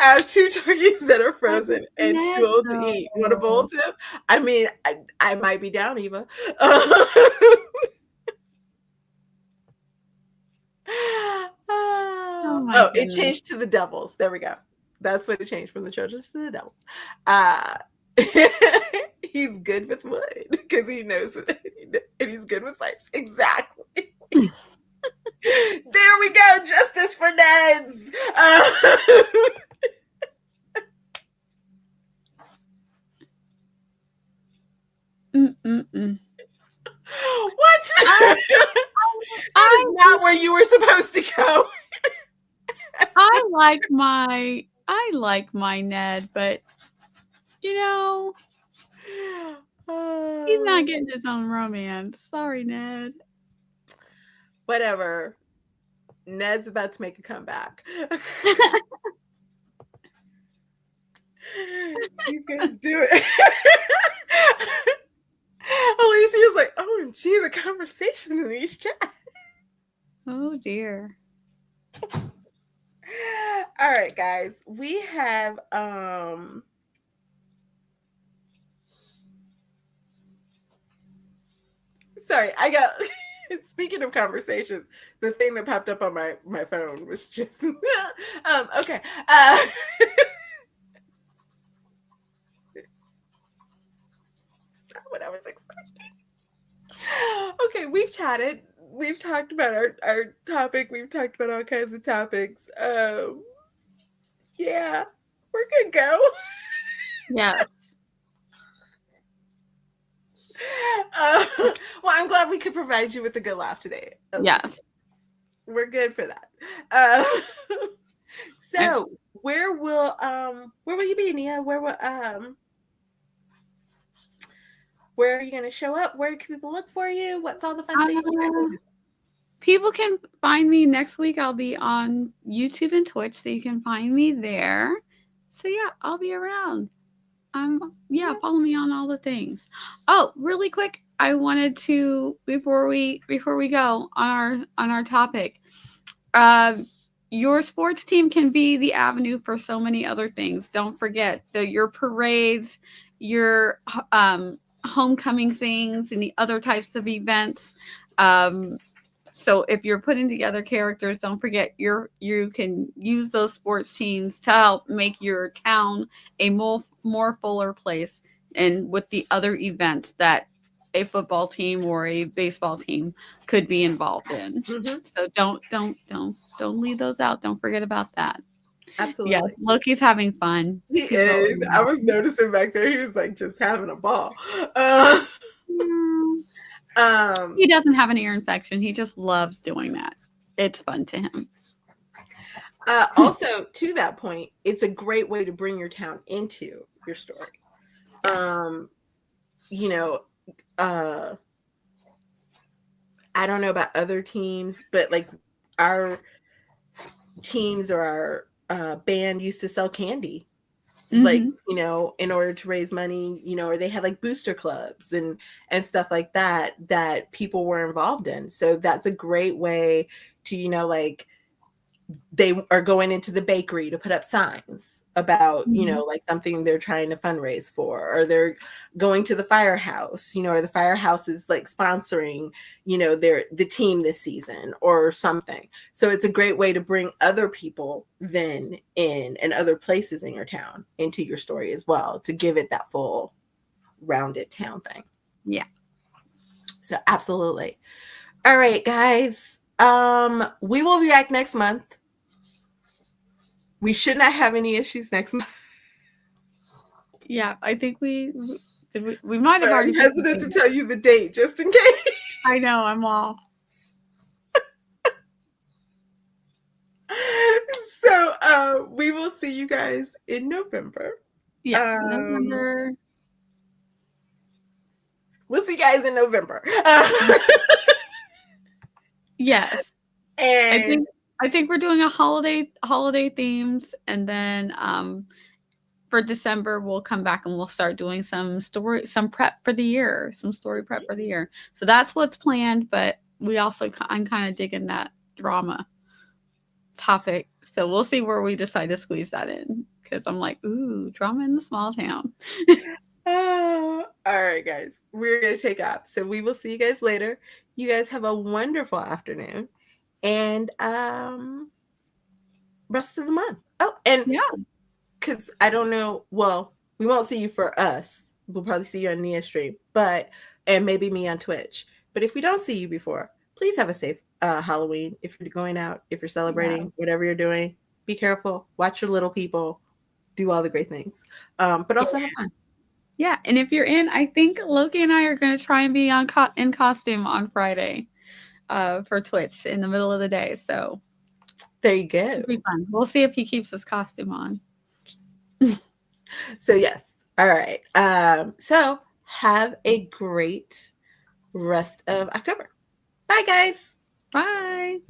I have 2 turkeys that are frozen and too old to eat. Want a bowl, Tim? I mean, I might be down, Eva. It changed to the Devils. There we go. That's what it changed from the children to the adults. He's good with wood because he knows and he's good with pipes. Exactly. There we go. Justice for Neds. What? That is not where you were supposed to go. I like my Ned, but you know, he's not getting his own romance. Sorry, Ned. Whatever. Ned's about to make a comeback. He's gonna do it. Alicia's like, oh, gee, the conversation in these chats. Oh dear. All right, guys. We have sorry, I got speaking of conversations, the thing that popped up on my phone was just okay. It's not what I was expecting. Okay, we've chatted. We've talked about our topic. We've talked about all kinds of topics. Yeah, we're gonna go. Yes. Well, I'm glad we could provide you with a good laugh today. Yes. We're good for that. So where will you be, Nia? Where are you gonna show up? Where can people look for you? What's all the fun things? People can find me next week. I'll be on YouTube and Twitch, so you can find me there. So yeah, I'll be around. Follow me on all the things. Oh, really quick, I wanted to before we go on our topic. Your sports team can be the avenue for so many other things. Don't forget your parades, your homecoming things, and the other types of events. So if you're putting together characters, don't forget you can use those sports teams to help make your town a more fuller place, and with the other events that a football team or a baseball team could be involved in. Mm-hmm. So don't leave those out. Don't forget about that. Absolutely. Yeah, Loki's having fun. He is. I was noticing back there, he was like just having a ball. He doesn't have an ear infection. He just loves doing that. It's fun to him. Also, to that point, it's a great way to bring your town into your story. Yes. I don't know about other teams, but like our teams or our band used to sell candy. Like, in order to raise money, or they had like booster clubs and stuff like that people were involved in. So that's a great way to, like they are going into the bakery to put up signs about, like something they're trying to fundraise for, or they're going to the firehouse, or the firehouse is like sponsoring, the team this season or something. So it's a great way to bring other people then in and other places in your town into your story as well, to give it that full rounded town thing. Yeah. So absolutely. All right, guys. We will be back next month. We should not have any issues next month. Yeah, I think we might have already. I'm hesitant to tell you the date just in case. I know, I'm all. So we will see you guys in November. Yes, November. We'll see you guys in November. Yes. And I think we're doing a holiday themes, and then for December we'll come back and we'll start doing some prep for the year, some story prep for the year. So that's what's planned, but I'm kind of digging that drama topic. So we'll see where we decide to squeeze that in, because I'm like, ooh, drama in the small town. All right, guys, we're gonna take off. So we will see you guys later. You guys have a wonderful afternoon and rest of the month. Oh, and because I don't know. Well, we won't see you for us. We'll probably see you on Nia stream, and maybe me on Twitch. But if we don't see you before, please have a safe Halloween. If you're going out, if you're celebrating, whatever you're doing, be careful. Watch your little people. Do all the great things, but also have fun. Yeah, and if you're in, I think Loki and I are going to try and be in costume on Friday for Twitch in the middle of the day. So there you go. It'll be fun. We'll see if he keeps his costume on. So yes. All right. So have a great rest of October. Bye, guys. Bye.